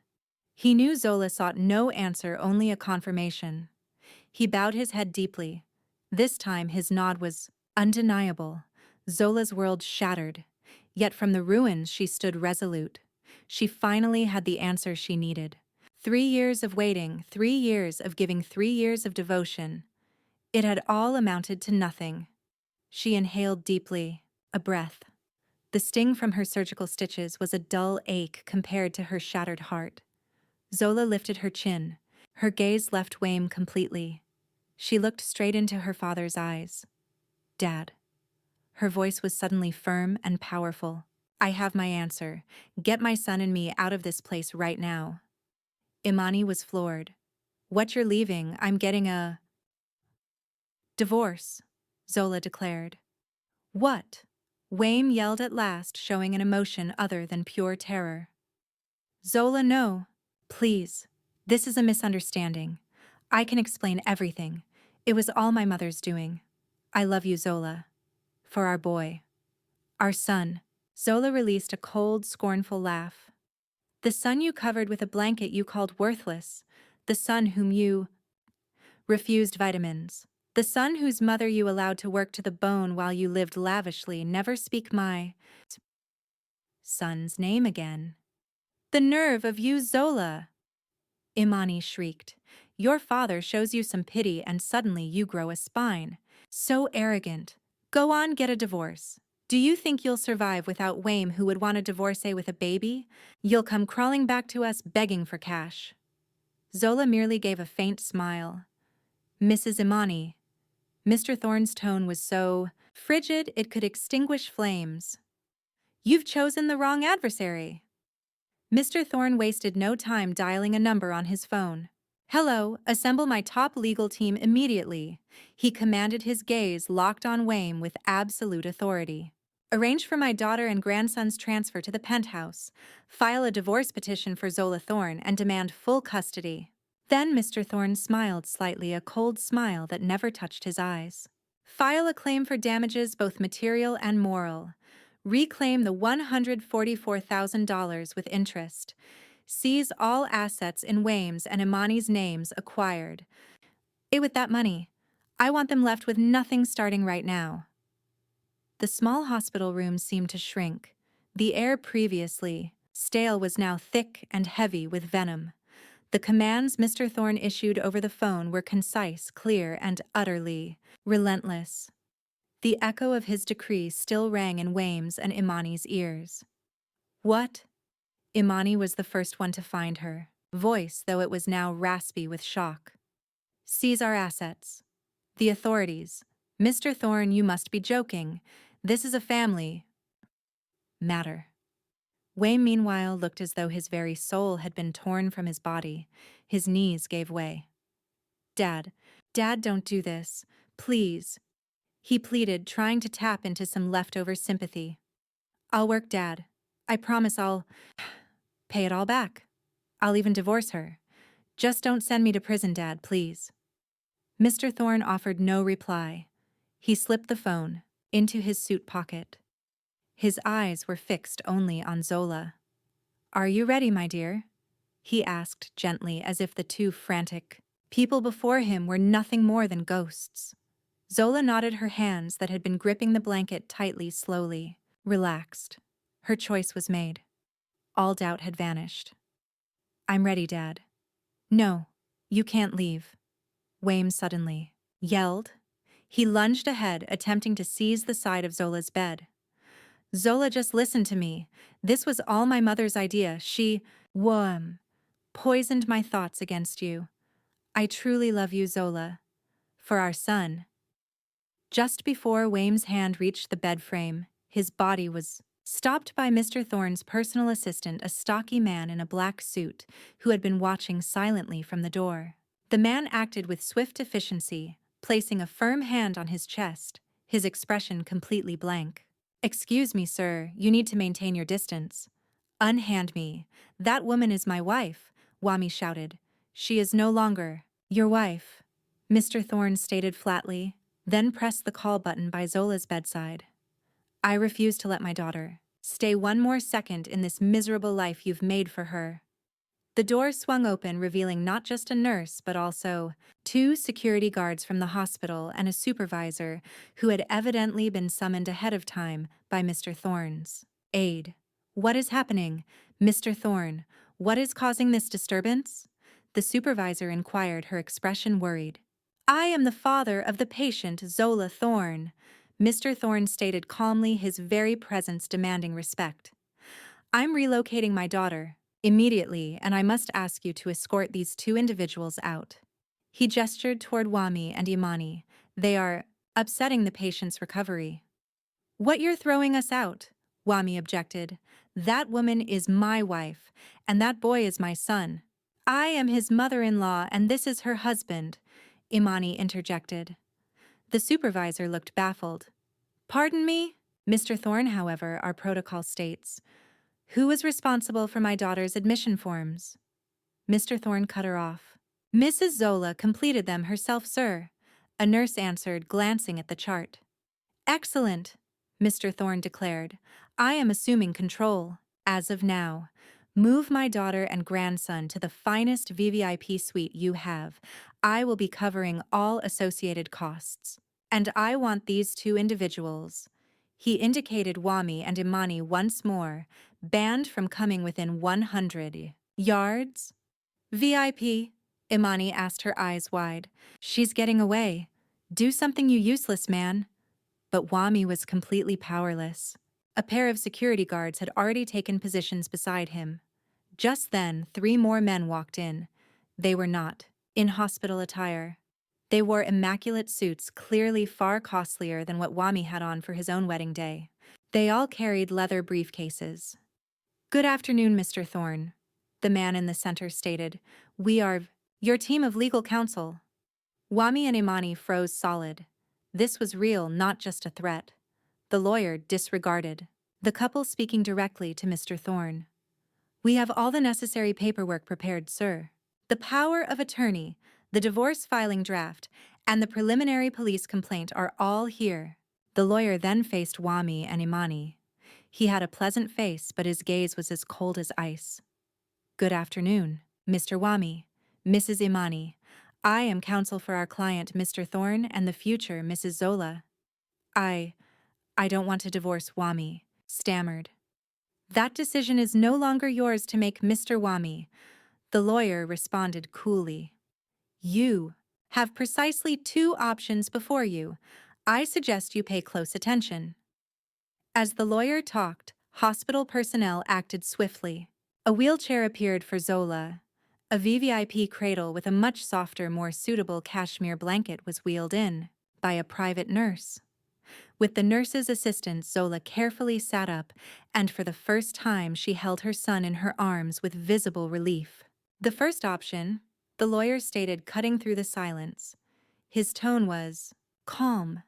He knew Zola sought no answer, only a confirmation. He bowed his head deeply. This time his nod was undeniable. Zola's world shattered. Yet from the ruins she stood resolute. She finally had the answer she needed. 3 years of waiting, 3 years of giving, 3 years of devotion. It had all amounted to nothing. She inhaled deeply, a breath. The sting from her surgical stitches was a dull ache compared to her shattered heart. Zola lifted her chin. Her gaze left Wayne completely. She looked straight into her father's eyes. Dad. Her voice was suddenly firm and powerful. I have my answer. Get my son and me out of this place right now. Imani was floored. What, you're leaving? I'm getting a divorce, Zola declared. What? Wayne yelled at last, showing an emotion other than pure terror. Zola, no. Please. This is a misunderstanding. I can explain everything. It was all my mother's doing. I love you, Zola. For our boy. Our son. Zola released a cold, scornful laugh. The son you covered with a blanket you called worthless. The son whom you refused vitamins. The son whose mother you allowed to work to the bone while you lived lavishly. Never speak my son's name again. The nerve of you, Zola! Imani shrieked. Your father shows you some pity and suddenly you grow a spine. So arrogant. Go on, get a divorce. Do you think you'll survive without Wayne, who would want a divorcee with a baby? You'll come crawling back to us begging for cash. Zola merely gave a faint smile. Mrs. Imani. Mr. Thorne's tone was so frigid it could extinguish flames. You've chosen the wrong adversary. Mr. Thorne wasted no time dialing a number on his phone. Hello, assemble my top legal team immediately. He commanded, his gaze locked on Wayne with absolute authority. Arrange for my daughter and grandson's transfer to the penthouse. File a divorce petition for Zola Thorne and demand full custody. Then Mr. Thorne smiled slightly, a cold smile that never touched his eyes. File a claim for damages, both material and moral. Reclaim the $144,000 with interest. Seize all assets in Wayne's and Imani's names acquired. With that money, I want them left with nothing starting right now. The small hospital room seemed to shrink. The air previously stale was now thick and heavy with venom. The commands Mr. Thorne issued over the phone were concise, clear, and utterly relentless. The echo of his decree still rang in Wame's and Imani's ears. What? Imani was the first one to find her voice, though it was now raspy with shock. Seize our assets. The authorities. Mr. Thorne, you must be joking. This is a family matter. Wayne, meanwhile, looked as though his very soul had been torn from his body. His knees gave way. Dad, don't do this. Please. He pleaded, trying to tap into some leftover sympathy. I'll work, Dad. I promise I'll pay it all back. I'll even divorce her. Just don't send me to prison, Dad, please. Mr. Thorne offered no reply. He slipped the phone into his suit pocket. His eyes were fixed only on Zola. Are you ready, my dear? He asked gently, as if the two frantic people before him were nothing more than ghosts. Zola nodded, her hands that had been gripping the blanket tightly, slowly relaxed. Her choice was made. All doubt had vanished. I'm ready, Dad. No, you can't leave. Wayne suddenly yelled. He lunged ahead, attempting to seize the side of Zola's bed. Zola, just listen to me. This was all my mother's idea. She poisoned my thoughts against you. I truly love you, Zola. For our son. Just before Wayne's hand reached the bed frame, his body was stopped by Mr. Thorne's personal assistant, a stocky man in a black suit, who had been watching silently from the door. The man acted with swift efficiency, placing a firm hand on his chest, his expression completely blank. Excuse me, sir, you need to maintain your distance. Unhand me. That woman is my wife, Wami shouted. She is no longer your wife, Mr. Thorne stated flatly, then pressed the call button by Zola's bedside. I refuse to let my daughter stay one more second in this miserable life you've made for her. The door swung open, revealing not just a nurse, but also 2 security guards from the hospital and a supervisor who had evidently been summoned ahead of time by Mr. Thorne's aide. What is happening, Mr. Thorne? What is causing this disturbance? The supervisor inquired, her expression worried. I am the father of the patient, Zola Thorne, Mr. Thorne stated calmly, his very presence demanding respect. I'm relocating my daughter immediately, and I must ask you to escort these 2 individuals out. He gestured toward Wami and Imani. They are upsetting the patient's recovery. What, you're throwing us out? Wami objected. That woman is my wife, and that boy is my son. I am his mother-in-law, and this is her husband, Imani interjected. The supervisor looked baffled. Pardon me? Mr. Thorne, however, our protocol states. Who is responsible for my daughter's admission forms? Mr. Thorne cut her off. Mrs. Zola completed them herself, sir, a nurse answered, glancing at the chart. Excellent, Mr. Thorne declared. I am assuming control, as of now. Move my daughter and grandson to the finest VVIP suite you have. I will be covering all associated costs. And I want these 2 individuals. He indicated Wami and Imani once more, banned from coming within 100 yards. VIP? Imani asked, her eyes wide. She's getting away. Do something, you useless man. But Wami was completely powerless. A pair of security guards had already taken positions beside him. Just then, 3 more men walked in. They were not in hospital attire. They wore immaculate suits, clearly far costlier than what Wami had on for his own wedding day. They all carried leather briefcases. Good afternoon, Mr. Thorne, the man in the center stated. We are your team of legal counsel. Wami and Imani froze solid. This was real, not just a threat. The lawyer disregarded the couple, speaking directly to Mr. Thorne. We have all the necessary paperwork prepared, sir. The power of attorney, the divorce filing draft, and the preliminary police complaint are all here. The lawyer then faced Wami and Imani. He had a pleasant face, but his gaze was as cold as ice. Good afternoon, Mr. Wami, Mrs. Imani. I am counsel for our client, Mr. Thorne, and the future Mrs. Zola. I don't want to divorce Wami, stammered. That decision is no longer yours to make, Mr. Wami, the lawyer responded coolly. You have precisely two options before you. I suggest you pay close attention. As the lawyer talked, hospital personnel acted swiftly. A wheelchair appeared for Zola. A VVIP cradle with a much softer, more suitable cashmere blanket was wheeled in by a private nurse. With the nurse's assistance, Zola carefully sat up, and for the first time she held her son in her arms with visible relief. The first option, the lawyer stated, cutting through the silence. His tone was calm.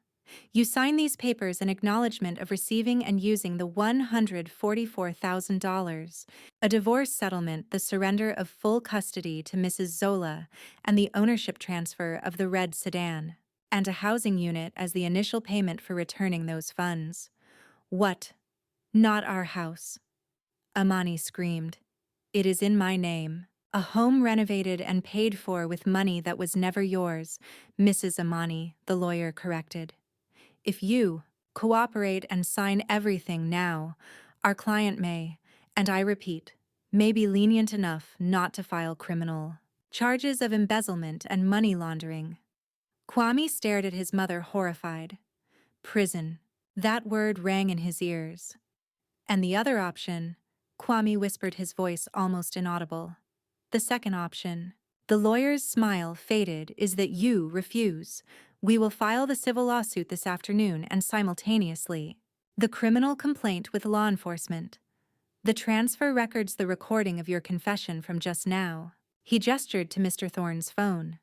You sign these papers in acknowledgement of receiving and using the $144,000, a divorce settlement, the surrender of full custody to Mrs. Zola, and the ownership transfer of the red sedan, and a housing unit as the initial payment for returning those funds. What? Not our house. Amani screamed. It is in my name. A home renovated and paid for with money that was never yours, Mrs. Amani, the lawyer corrected. If you cooperate and sign everything now, our client may, and I repeat, may be lenient enough not to file criminal charges of embezzlement and money laundering. Kwame stared at his mother, horrified. Prison. That word rang in his ears. And the other option, Kwame whispered, his voice almost inaudible. The second option, the lawyer's smile faded, is that you refuse. We will file the civil lawsuit this afternoon and simultaneously the criminal complaint with law enforcement. The transfer records the recording of your confession from just now. He gestured to Mr. Thorne's phone.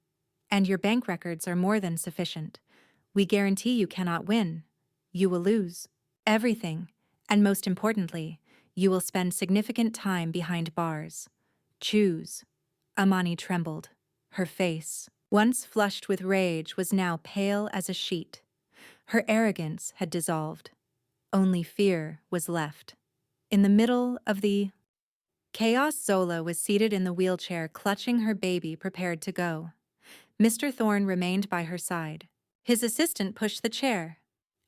And your bank records are more than sufficient. We guarantee you cannot win. You will lose everything, and most importantly, you will spend significant time behind bars. Choose. Amani trembled. Her face, once flushed with rage, was now pale as a sheet. Her arrogance had dissolved. Only fear was left. In the middle of the chaos, Zola was seated in the wheelchair, clutching her baby, prepared to go. Mr. Thorne remained by her side. His assistant pushed the chair.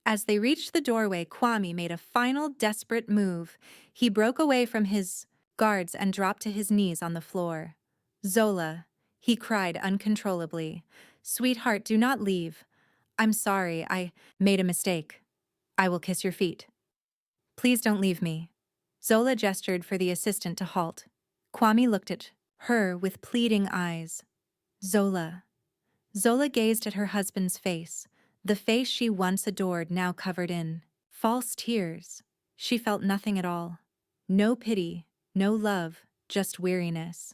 As they reached the doorway, Kwame made a final desperate move. He broke away from his guards and dropped to his knees on the floor. Zola, he cried uncontrollably. Sweetheart, do not leave. I'm sorry, I made a mistake. I will kiss your feet. Please don't leave me. Zola gestured for the assistant to halt. Kwame looked at her with pleading eyes. Zola. Zola gazed at her husband's face, the face she once adored now covered in false tears. She felt nothing at all. No pity, no love, just weariness.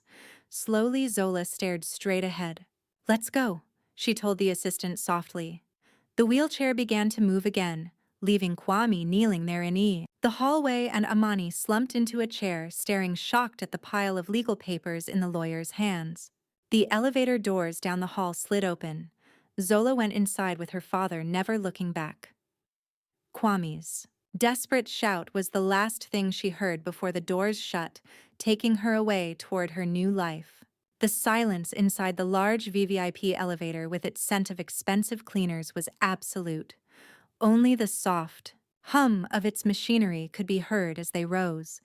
Slowly, Zola stared straight ahead. Let's go, she told the assistant softly. The wheelchair began to move again, leaving Kwame kneeling there in awe. The hallway, and Amani slumped into a chair, staring shocked at the pile of legal papers in the lawyer's hands. The elevator doors down the hall slid open. Zola went inside with her father, never looking back. Kwame's desperate shout was the last thing she heard before the doors shut, taking her away toward her new life. The silence inside the large VVIP elevator with its scent of expensive cleaners was absolute. Only the soft hum of its machinery could be heard as they rose.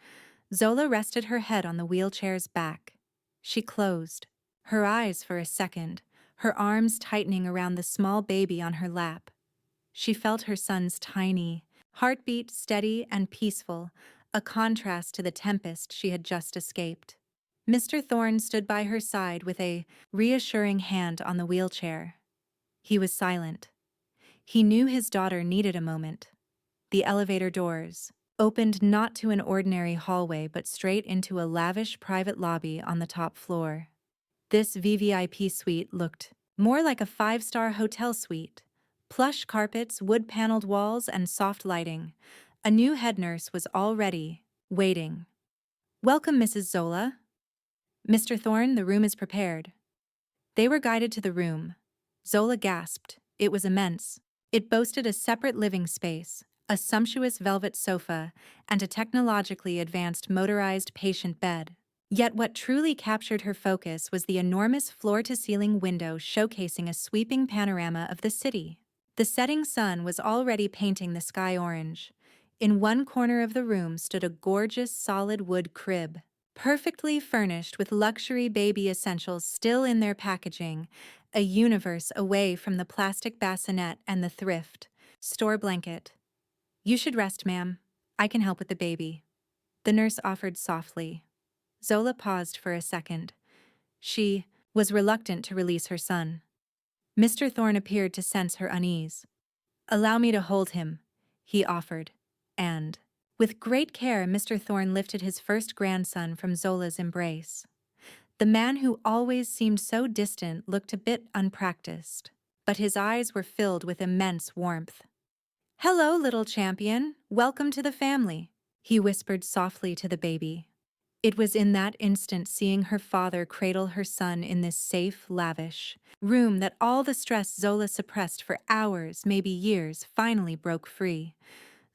Zola rested her head on the wheelchair's back. She closed her eyes for a second, her arms tightening around the small baby on her lap. She felt her son's tiny heartbeat, steady and peaceful, a contrast to the tempest she had just escaped. Mr. Thorne stood by her side with a reassuring hand on the wheelchair. He was silent. He knew his daughter needed a moment. The elevator doors opened not to an ordinary hallway but straight into a lavish private lobby on the top floor. This VVIP suite looked more like a five-star hotel suite. Plush carpets, wood-paneled walls, and soft lighting. A new head nurse was already waiting. Welcome, Mrs. Zola. Mr. Thorne, the room is prepared. They were guided to the room. Zola gasped. It was immense. It boasted a separate living space, a sumptuous velvet sofa, and a technologically advanced motorized patient bed. Yet what truly captured her focus was the enormous floor-to-ceiling window showcasing a sweeping panorama of the city. The setting sun was already painting the sky orange. In one corner of the room stood a gorgeous solid wood crib, perfectly furnished with luxury baby essentials still in their packaging, a universe away from the plastic bassinet and the thrift store blanket. "You should rest, ma'am. I can help with the baby," the nurse offered softly. Zola paused for a second. She was reluctant to release her son. Mr. Thorne appeared to sense her unease. "Allow me to hold him," he offered, and, with great care, Mr. Thorne lifted his first grandson from Zola's embrace. The man who always seemed so distant looked a bit unpracticed, but his eyes were filled with immense warmth. "Hello, little champion. Welcome to the family," he whispered softly to the baby. It was in that instant, seeing her father cradle her son in this safe, lavish room, that all the stress Zola suppressed for hours, maybe years, finally broke free.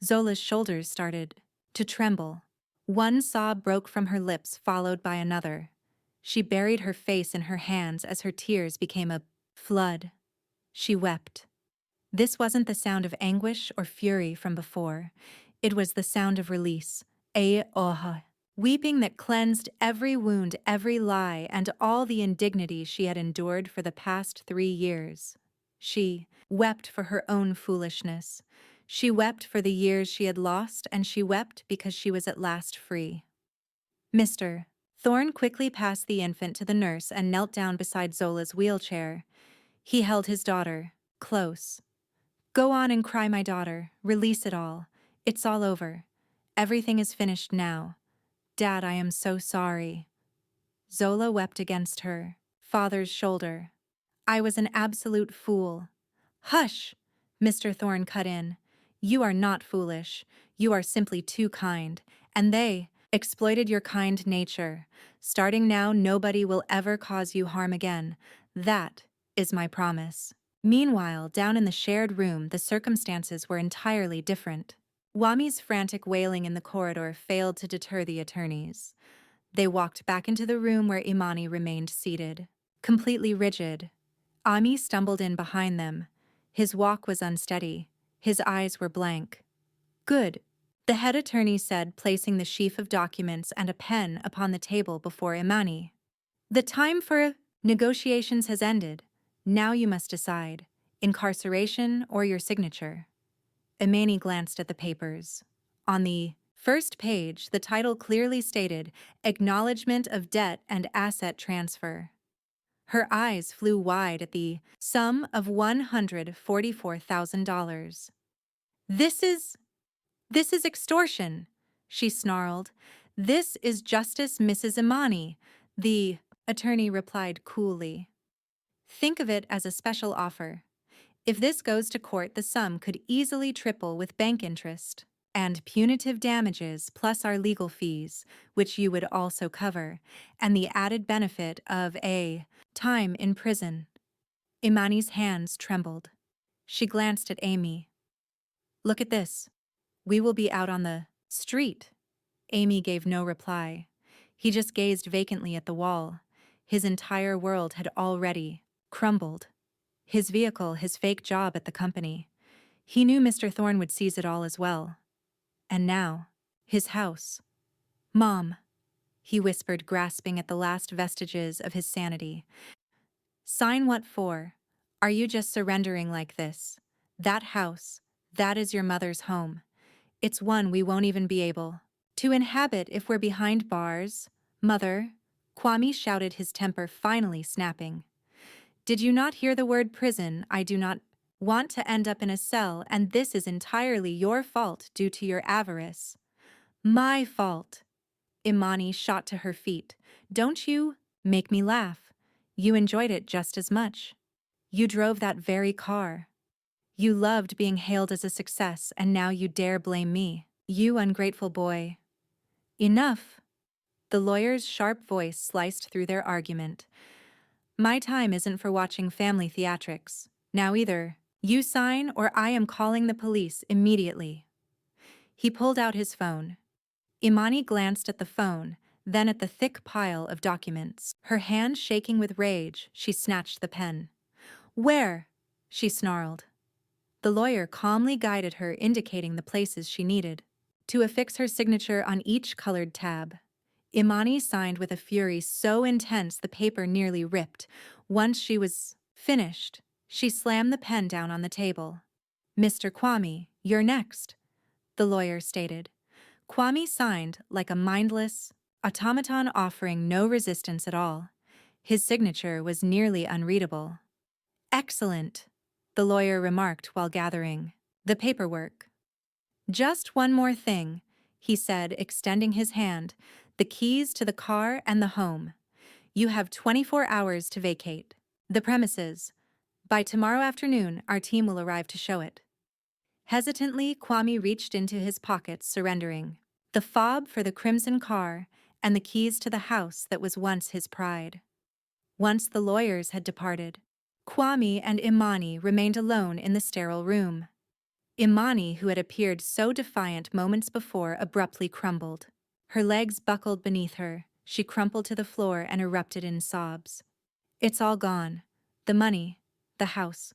Zola's shoulders started to tremble. One sob broke from her lips, followed by another. She buried her face in her hands as her tears became a flood. She wept. This wasn't the sound of anguish or fury from before. It was the sound of release, a oha, weeping that cleansed every wound, every lie, and all the indignity she had endured for the past 3 years. She wept for her own foolishness. She wept for the years she had lost, and she wept because she was at last free. Mr. Thorne quickly passed the infant to the nurse and knelt down beside Zola's wheelchair. He held his daughter close. "Go on and cry, my daughter. Release it all. It's all over. Everything is finished now. Dad, I am so sorry." Zola wept against her father's shoulder. "I was an absolute fool." "Hush!" Mr. Thorne cut in. "You are not foolish. You are simply too kind, and they exploited your kind nature. Starting now, nobody will ever cause you harm again. That is my promise." Meanwhile, down in the shared room, the circumstances were entirely different. Wami's frantic wailing in the corridor failed to deter the attorneys. They walked back into the room where Imani remained seated, completely rigid. Ami stumbled in behind them. His walk was unsteady. His eyes were blank. "Good," the head attorney said, placing the sheaf of documents and a pen upon the table before Imani. "The time for negotiations has ended. Now you must decide, incarceration or your signature." Imani glanced at the papers. On the first page, the title clearly stated, "Acknowledgement of Debt and Asset Transfer." Her eyes flew wide at the sum of $144,000. This is extortion," she snarled. "This is justice, Mrs. Imani," the attorney replied coolly. "Think of it as a special offer. If this goes to court, the sum could easily triple with bank interest and punitive damages, plus our legal fees, which you would also cover, and the added benefit of a time in prison." Imani's hands trembled. She glanced at Amy. "Look at this. We will be out on the street." Amy gave no reply. He just gazed vacantly at the wall. His entire world had already crumbled. His vehicle, his fake job at the company. He knew Mr. Thorne would seize it all as well. And now, his house. "Mom," he whispered, grasping at the last vestiges of his sanity. "Sign what for? Are you just surrendering like this? That house, that is your mother's home. It's one we won't even be able to inhabit if we're behind bars." "Mother," Kwame shouted, his temper finally snapping. "Did you not hear the word prison? I do not want to end up in a cell, and this is entirely your fault due to your avarice." "My fault." Imani shot to her feet. "Don't you make me laugh. You enjoyed it just as much. You drove that very car. You loved being hailed as a success, and now you dare blame me. You ungrateful boy." "Enough." The lawyer's sharp voice sliced through their argument. "My time isn't for watching family theatrics. Now either you sign or I am calling the police immediately." He pulled out his phone. Imani glanced at the phone, then at the thick pile of documents. Her hand shaking with rage, she snatched the pen. "Where?" she snarled. The lawyer calmly guided her, indicating the places she needed to affix her signature on each colored tab. Imani signed with a fury so intense the paper nearly ripped. Once she was finished, she slammed the pen down on the table. "Mr. Kwame, you're next," the lawyer stated. Kwame signed like a mindless automaton, offering no resistance at all. His signature was nearly unreadable. "Excellent," the lawyer remarked while gathering the paperwork. "Just one more thing," he said, extending his hand, "the keys to the car and the home. You have 24 hours to vacate the premises. By tomorrow afternoon, our team will arrive to show it." Hesitantly, Kwame reached into his pockets, surrendering the fob for the crimson car and the keys to the house that was once his pride. Once the lawyers had departed, Kwame and Imani remained alone in the sterile room. Imani, who had appeared so defiant moments before, abruptly crumbled. Her legs buckled beneath her, she crumpled to the floor and erupted in sobs. "It's all gone. The money, the house.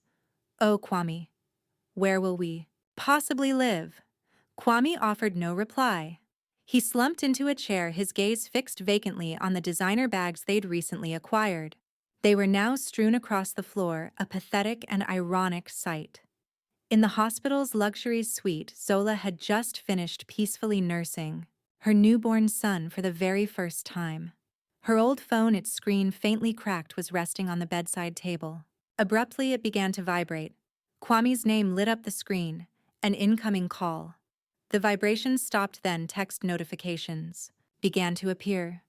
Oh, Kwame, where will we possibly live?" Kwame offered no reply. He slumped into a chair, his gaze fixed vacantly on the designer bags they'd recently acquired. They were now strewn across the floor, a pathetic and ironic sight. In the hospital's luxury suite, Zola had just finished peacefully nursing her newborn son for the very first time. Her old phone, its screen faintly cracked, was resting on the bedside table. Abruptly, it began to vibrate. Kwame's name lit up the screen, an incoming call. The vibration stopped, then text notifications began to appear.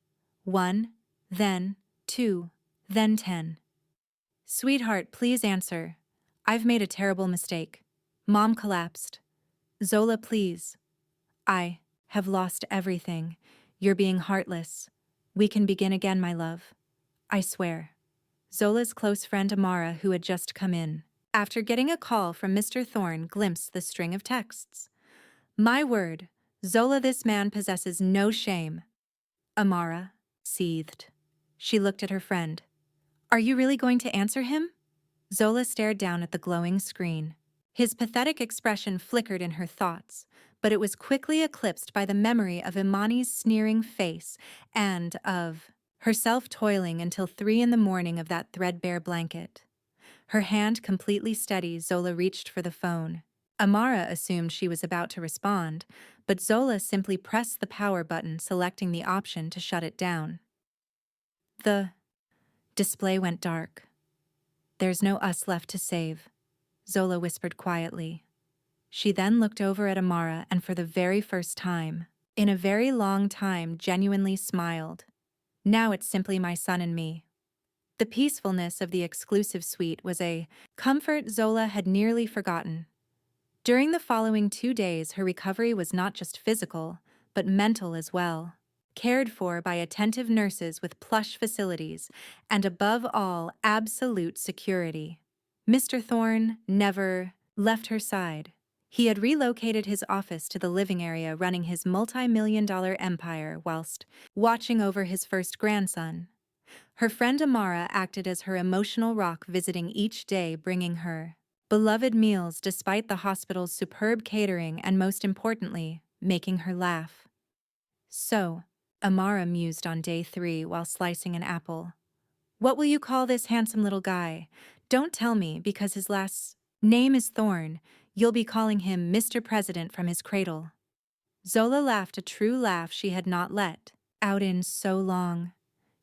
1, then 2, then 10. "Sweetheart, please answer. I've made a terrible mistake. Mom collapsed. Zola, please. I have lost everything. You're being heartless. We can begin again, my love. I swear." Zola's close friend Amara, who had just come in after getting a call from Mr. Thorne, glimpsed the string of texts. "My word, Zola, this man possesses no shame." Amara seethed. She looked at her friend. "Are you really going to answer him?" Zola stared down at the glowing screen. His pathetic expression flickered in her thoughts, but it was quickly eclipsed by the memory of Imani's sneering face and of herself toiling until 3 in the morning of that threadbare blanket. Her hand completely steady, Zola reached for the phone. Amara assumed she was about to respond, but Zola simply pressed the power button, selecting the option to shut it down. The display went dark. "There's no us left to save," Zola whispered quietly. She then looked over at Amara and for the very first time, in a very long time, genuinely smiled. "Now it's simply my son and me." The peacefulness of the exclusive suite was a comfort Zola had nearly forgotten. During the following 2 days, her recovery was not just physical, but mental as well. Cared for by attentive nurses with plush facilities, and above all, absolute security. Mr. Thorne never left her side. He had relocated his office to the living area, running his multi-million-dollar empire whilst watching over his first grandson. Her friend Amara acted as her emotional rock, visiting each day, bringing her beloved meals despite the hospital's superb catering, and most importantly, making her laugh. "So," Amara mused on day 3 while slicing an apple, "what will you call this handsome little guy? Don't tell me, because his last name is Thorne, you'll be calling him Mr. President from his cradle." Zola laughed, a true laugh she had not let out in so long.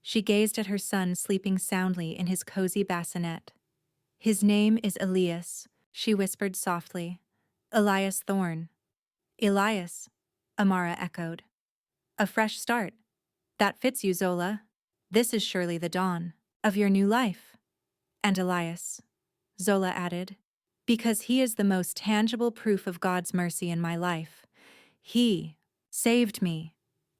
She gazed at her son sleeping soundly in his cozy bassinet. "His name is Elias," she whispered softly. "Elias Thorne." "Elias," Amara echoed. "A fresh start. That fits you, Zola. This is surely the dawn of your new life." "And Elias," Zola added, "because he is the most tangible proof of God's mercy in my life. He saved me."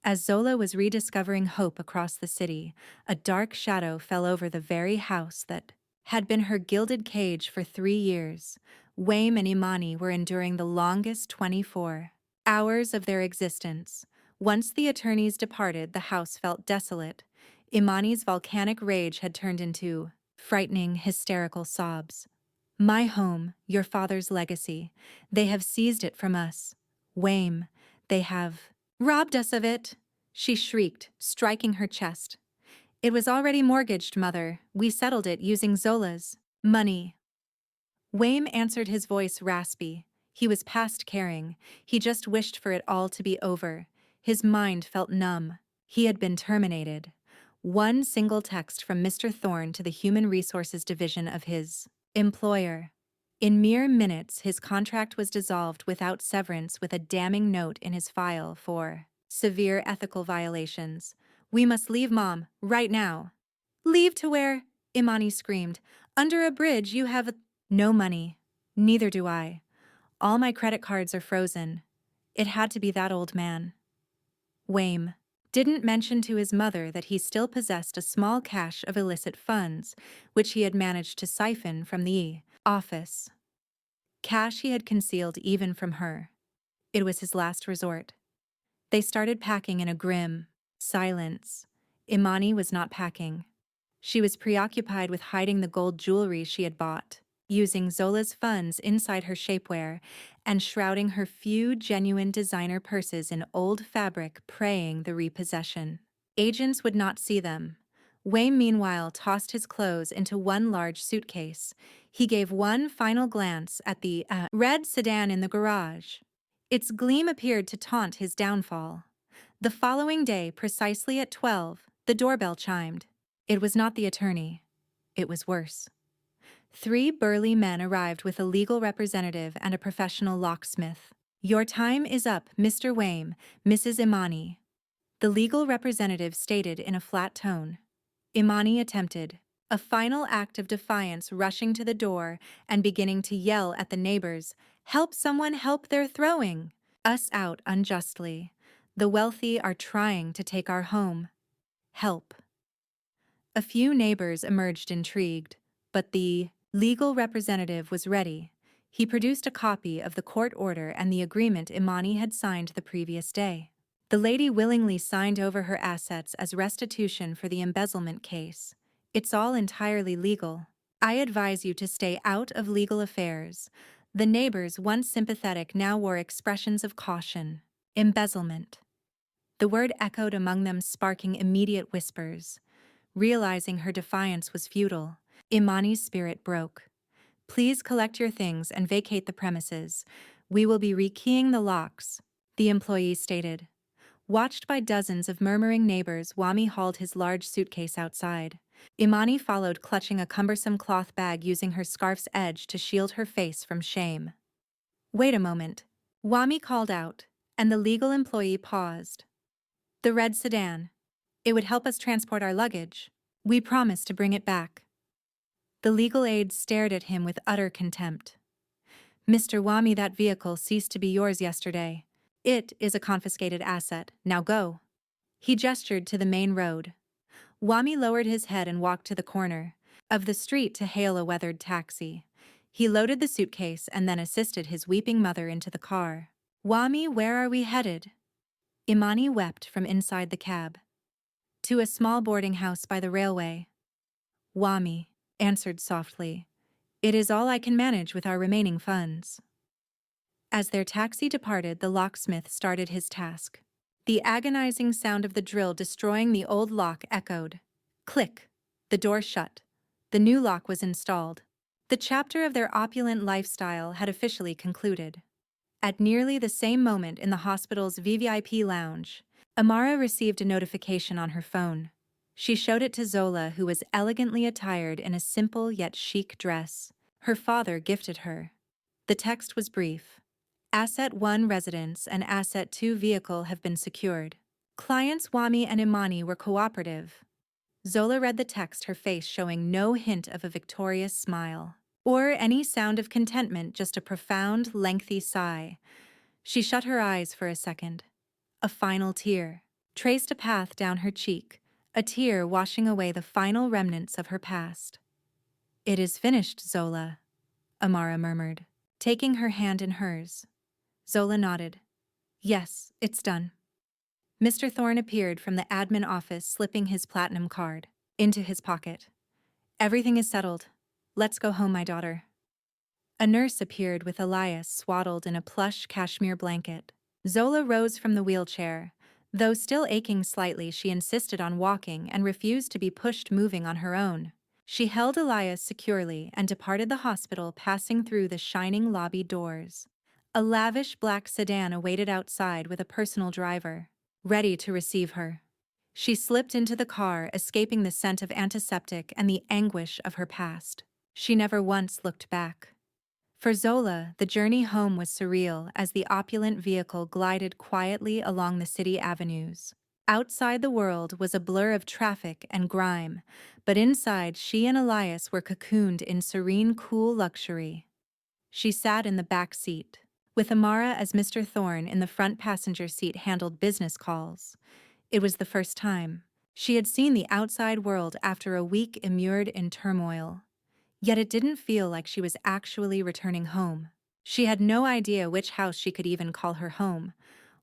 As Zola was rediscovering hope across the city, a dark shadow fell over the very house that had been her gilded cage for 3 years. Wayne and Imani were enduring the longest 24 hours of their existence. Once the attorneys departed, the house felt desolate. Imani's volcanic rage had turned into frightening, hysterical sobs. My home, your father's legacy. They have seized it from us. Wame, they have robbed us of it, she shrieked, striking her chest. It was already mortgaged, mother. We settled it using Zola's money. Wame answered, his voice raspy. He was past caring. He just wished for it all to be over. His mind felt numb. He had been terminated. One single text from Mr. Thorne to the Human Resources Division of his employer. In mere minutes, his contract was dissolved without severance, with a damning note in his file for severe ethical violations. We must leave, Mom, right now. Leave to where? Imani screamed. Under a bridge. You have no money. Neither do I. All my credit cards are frozen. It had to be that old man. Wame didn't mention to his mother that he still possessed a small cache of illicit funds, which he had managed to siphon from the office. Cash he had concealed even from her. It was his last resort. They started packing in a grim silence. Imani was not packing. She was preoccupied with hiding the gold jewelry she had bought, using Zola's funds inside her shapewear, and shrouding her few genuine designer purses in old fabric, praying the repossession. Agents would not see them. Wayne, meanwhile, tossed his clothes into one large suitcase. He gave one final glance at the red sedan in the garage. Its gleam appeared to taunt his downfall. The following day, precisely at 12, the doorbell chimed. It was not the attorney. It was worse. 3 burly men arrived with a legal representative and a professional locksmith. Your time is up, Mr. Wame, Mrs. Imani. The legal representative stated in a flat tone. Imani attempted a final act of defiance, rushing to the door and beginning to yell at the neighbors, "Help someone, help, they're throwing us out unjustly. The wealthy are trying to take our home. Help." A few neighbors emerged intrigued, but the legal representative was ready. He produced a copy of the court order and the agreement Imani had signed the previous day. The lady willingly signed over her assets as restitution for the embezzlement case. It's all entirely legal. I advise you to stay out of legal affairs. The neighbors, once sympathetic, now wore expressions of caution. Embezzlement. The word echoed among them, sparking immediate whispers. Realizing her defiance was futile, Imani's spirit broke. Please collect your things and vacate the premises. We will be rekeying the locks, the employee stated. Watched by dozens of murmuring neighbors, Wami hauled his large suitcase outside. Imani followed, clutching a cumbersome cloth bag, using her scarf's edge to shield her face from shame. Wait a moment, Wami called out, and the legal employee paused. The red sedan. It would help us transport our luggage. We promise to bring it back. The legal aide stared at him with utter contempt. Mr. Wami, that vehicle ceased to be yours yesterday. It is a confiscated asset. Now go. He gestured to the main road. Wami lowered his head and walked to the corner of the street to hail a weathered taxi. He loaded the suitcase and then assisted his weeping mother into the car. Wami, where are we headed? Imani wept from inside the cab. To a small boarding house by the railway. Wami answered softly. It is all I can manage with our remaining funds. As their taxi departed, the locksmith started his task. The agonizing sound of the drill destroying the old lock echoed. Click. The door shut. The new lock was installed. The chapter of their opulent lifestyle had officially concluded. At nearly the same moment, in the hospital's VVIP lounge, Amara received a notification on her phone. She showed it to Zola, who was elegantly attired in a simple yet chic dress her father gifted her. The text was brief. Asset 1 residence and Asset 2 vehicle have been secured. Clients Wami and Imani were cooperative. Zola read the text, her face showing no hint of a victorious smile or any sound of contentment, just a profound, lengthy sigh. She shut her eyes for a second. A final tear traced a path down her cheek, a tear washing away the final remnants of her past. It is finished, Zola, Amara murmured, taking her hand in hers. Zola nodded. Yes, it's done. Mr. Thorne appeared from the admin office, slipping his platinum card into his pocket. Everything is settled. Let's go home, my daughter. A nurse appeared with Elias swaddled in a plush cashmere blanket. Zola rose from the wheelchair. Though still aching slightly, she insisted on walking and refused to be pushed moving on her own. She held Elias securely and departed the hospital, passing through the shining lobby doors. A lavish black sedan awaited outside with a personal driver, ready to receive her. She slipped into the car, escaping the scent of antiseptic and the anguish of her past. She never once looked back. For Zola, the journey home was surreal as the opulent vehicle glided quietly along the city avenues. Outside the world was a blur of traffic and grime, but inside she and Elias were cocooned in serene, cool luxury. She sat in the back seat, with Amara as Mr. Thorne in the front passenger seat handled business calls. It was the first time. She had seen the outside world after a week immured in turmoil. Yet it didn't feel like she was actually returning home. She had no idea which house she could even call her home.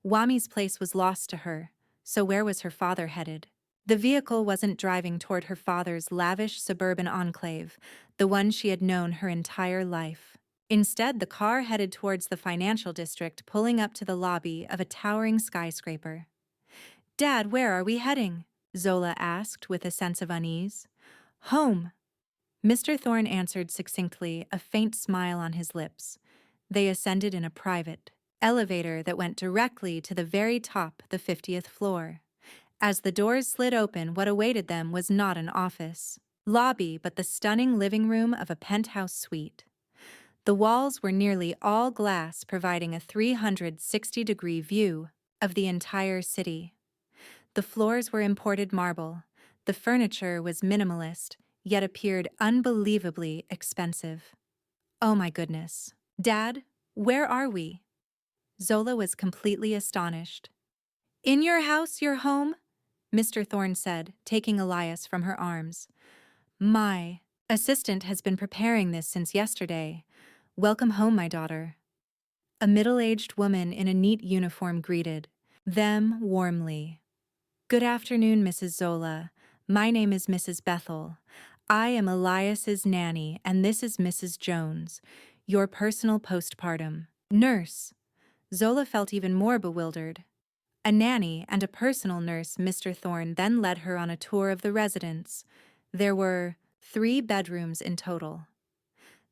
Wami's place was lost to her, so where was her father headed? The vehicle wasn't driving toward her father's lavish suburban enclave, the one she had known her entire life. Instead, the car headed towards the financial district, pulling up to the lobby of a towering skyscraper. "Dad, where are we heading?" Zola asked with a sense of unease. "Home," Mr. Thorne answered succinctly, a faint smile on his lips. They ascended in a private elevator that went directly to the very top, the 50th floor. As the doors slid open, what awaited them was not an office lobby, but the stunning living room of a penthouse suite. The walls were nearly all glass, providing a 360-degree view of the entire city. The floors were imported marble. The furniture was minimalist, yet appeared unbelievably expensive. "Oh my goodness. Dad, where are we?" Zola was completely astonished. "In your house, your home?" Mr. Thorne said, taking Elias from her arms. "My assistant has been preparing this since yesterday. Welcome home, my daughter." A middle-aged woman in a neat uniform greeted them warmly. "Good afternoon, Mrs. Zola. My name is Mrs. Bethel. I am Elias's nanny, and this is Mrs. Jones, your personal postpartum nurse." Zola felt even more bewildered. A nanny and a personal nurse. Mr. Thorne then led her on a tour of the residence. There were 3 bedrooms in total.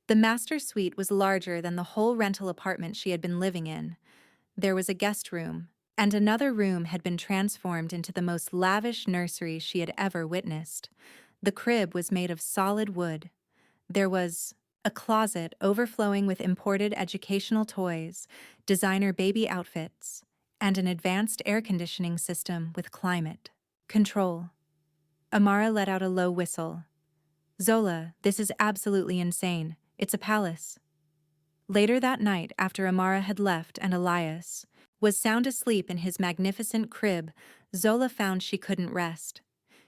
The master suite was larger than the whole rental apartment she had been living in. There was a guest room, and another room had been transformed into the most lavish nursery she had ever witnessed. The crib was made of solid wood. There was a closet overflowing with imported educational toys, designer baby outfits, and an advanced air conditioning system with climate control. Amara let out a low whistle. "Zola, this is absolutely insane. It's a palace." Later that night, after Amara had left and Elias was sound asleep in his magnificent crib, Zola found she couldn't rest.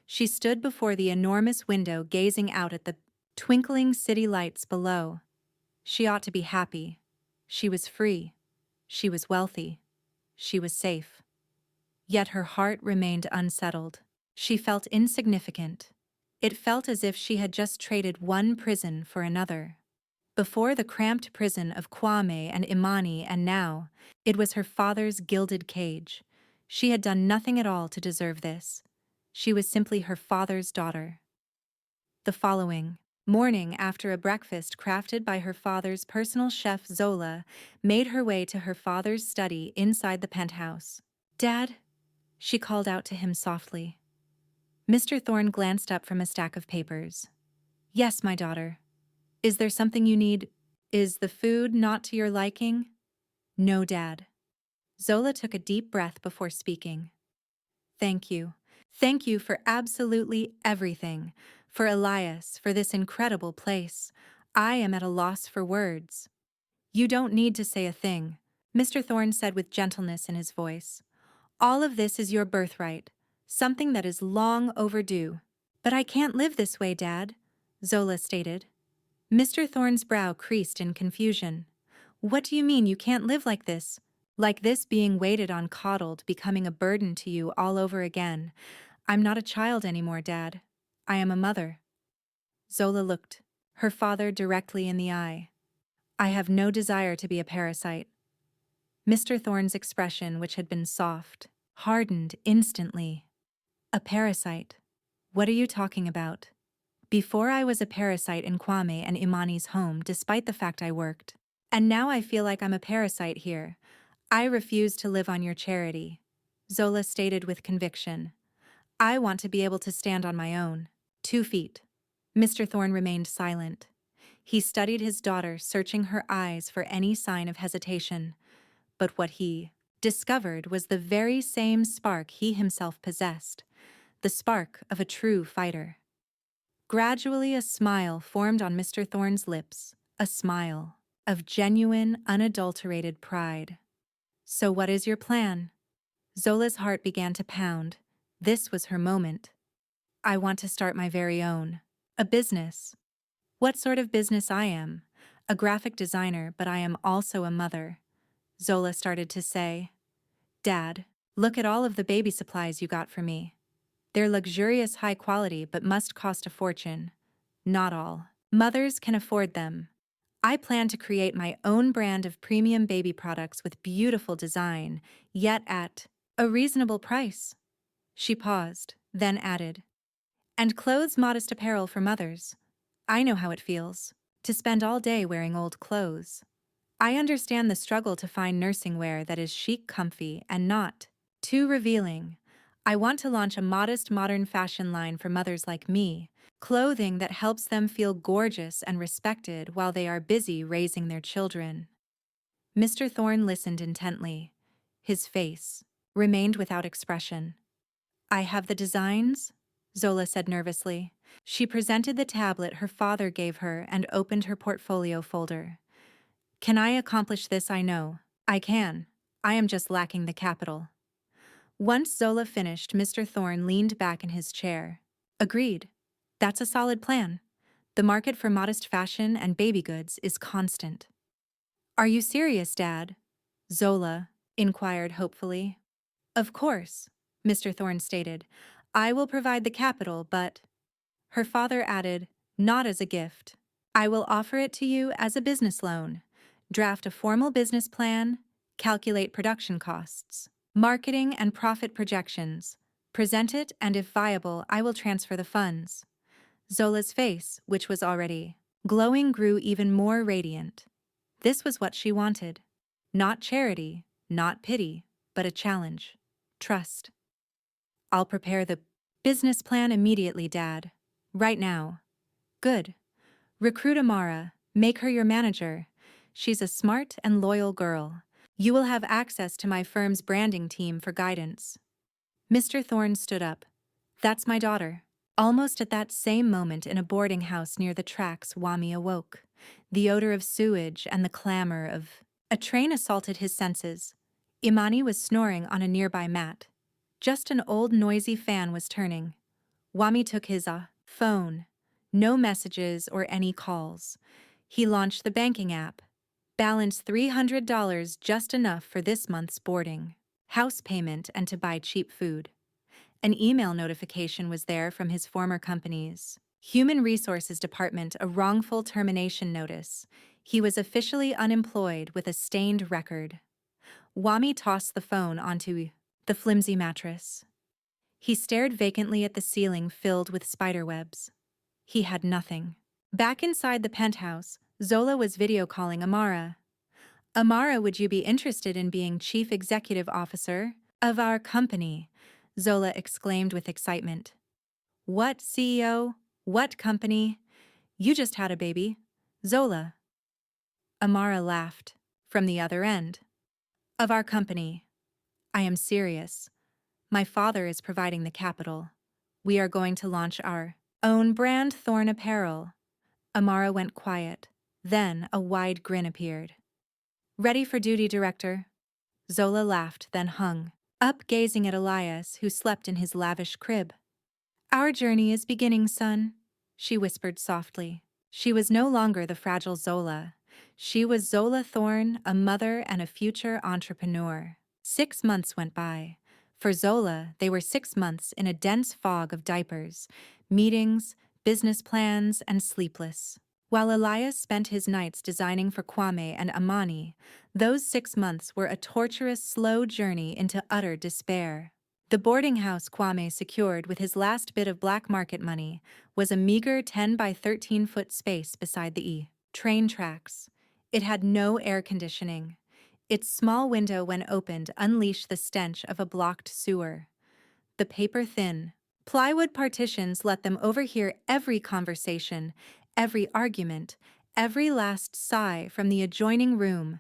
She stood before the enormous window, gazing out at the twinkling city lights below. She ought to be happy. She was free. She was wealthy. She was safe. Yet her heart remained unsettled. She felt insignificant. It felt as if she had just traded one prison for another. Before, the cramped prison of Kwame and Imani, and now it was her father's gilded cage. She had done nothing at all to deserve this. She was simply her father's daughter. The following morning, after a breakfast crafted by her father's personal chef, Zola made her way to her father's study inside the penthouse. "Dad?" she called out to him softly. Mr. Thorne glanced up from a stack of papers. "Yes, my daughter. Is there something you need? Is the food not to your liking?" "No, Dad." Zola took a deep breath before speaking. "Thank you. Thank you for absolutely everything. For Elias, for this incredible place. I am at a loss for words." "You don't need to say a thing," Mr. Thorne said with gentleness in his voice. "All of this is your birthright, something that is long overdue." "But I can't live this way, Dad," Zola stated. Mr. Thorne's brow creased in confusion. "What do you mean you can't live like this? Like this, being waited on, coddled, becoming a burden to you all over again? I'm not a child anymore, Dad. I am a mother." Zola looked her father directly in the eye. I have no desire to be a parasite. Mr. Thorne's expression, which had been soft, hardened instantly. A parasite? What are you talking about? Before I was a parasite in Kwame and Imani's home, despite the fact I worked. And now I feel like I'm a parasite here. I refuse to live on your charity, Zola stated with conviction. I want to be able to stand on my own. 2 feet. Mr. Thorne remained silent. He studied his daughter, searching her eyes for any sign of hesitation. But what he discovered was the very same spark he himself possessed, the spark of a true fighter. Gradually a smile formed on Mr. Thorne's lips, a smile of genuine, unadulterated pride. So what is your plan? Zola's heart began to pound. This was her moment. I want to start my very own. A business. What sort of business I am? A graphic designer, but I am also a mother. Zola started to say. Dad, look at all of the baby supplies you got for me. They're luxurious high quality but must cost a fortune. Not all mothers can afford them. I plan to create my own brand of premium baby products with beautiful design, yet at a reasonable price. She paused, then added, and clothes modest apparel for mothers. I know how it feels to spend all day wearing old clothes. I understand the struggle to find nursing wear that is chic, comfy, and not too revealing. I want to launch a modest modern fashion line for mothers like me, clothing that helps them feel gorgeous and respected while they are busy raising their children. Mr. Thorne listened intently. His face remained without expression. I have the designs, Zola said nervously. She presented the tablet her father gave her and opened her portfolio folder. Can I accomplish this? I know. I can. I am just lacking the capital. Once Zola finished, Mr. Thorne leaned back in his chair. Agreed. That's a solid plan. The market for modest fashion and baby goods is constant. Are you serious, Dad? Zola inquired hopefully. Of course, Mr. Thorne stated. I will provide the capital, but... Her father added, not as a gift. I will offer it to you as a business loan. Draft a formal business plan, calculate production costs, marketing and profit projections, present it, and if viable, I will transfer the funds. Zola's face, which was already glowing, grew even more radiant. This was what she wanted. Not charity, not pity, but a challenge. Trust. I'll prepare the business plan immediately, Dad. Right now. Good. Recruit Amara. Make her your manager. She's a smart and loyal girl. You will have access to my firm's branding team for guidance. Mr. Thorne stood up. That's my daughter. Almost at that same moment in a boarding house near the tracks, Wami awoke. The odor of sewage and the clamor of a train assaulted his senses. Imani was snoring on a nearby mat. Just an old noisy fan was turning. Wami took his phone. No messages or any calls. He launched the banking app. Balance $300, just enough for this month's boarding, house payment, and to buy cheap food. An email notification was there from his former company's Human Resources Department, a wrongful termination notice. He was officially unemployed with a stained record. Wami tossed the phone onto the flimsy mattress. He stared vacantly at the ceiling filled with spiderwebs. He had nothing. Back inside the penthouse, Zola was video calling Amara. Amara, would you be interested in being chief executive officer of our company? Zola exclaimed with excitement. What, CEO? What company? You just had a baby. Zola. Amara laughed. From the other end. Of our company. I am serious. My father is providing the capital. We are going to launch our own brand, Thorne Apparel. Amara went quiet. Then a wide grin appeared. Ready for duty, Director? Zola laughed, then hung up, gazing at Elias, who slept in his lavish crib. Our journey is beginning, son, she whispered softly. She was no longer the fragile Zola. She was Zola Thorne, a mother and a future entrepreneur. 6 months went by. For Zola, they were 6 months in a dense fog of diapers, meetings, business plans, and sleepless While Elias spent his nights designing for Kwame and Amani, those 6 months were a torturous, slow journey into utter despair. The boarding house Kwame secured with his last bit of black market money was a meager 10 by 13-foot space beside the train tracks. It had no air conditioning. Its small window, when opened, unleashed the stench of a blocked sewer. The paper-thin, plywood partitions let them overhear every conversation, every argument, every last sigh from the adjoining room.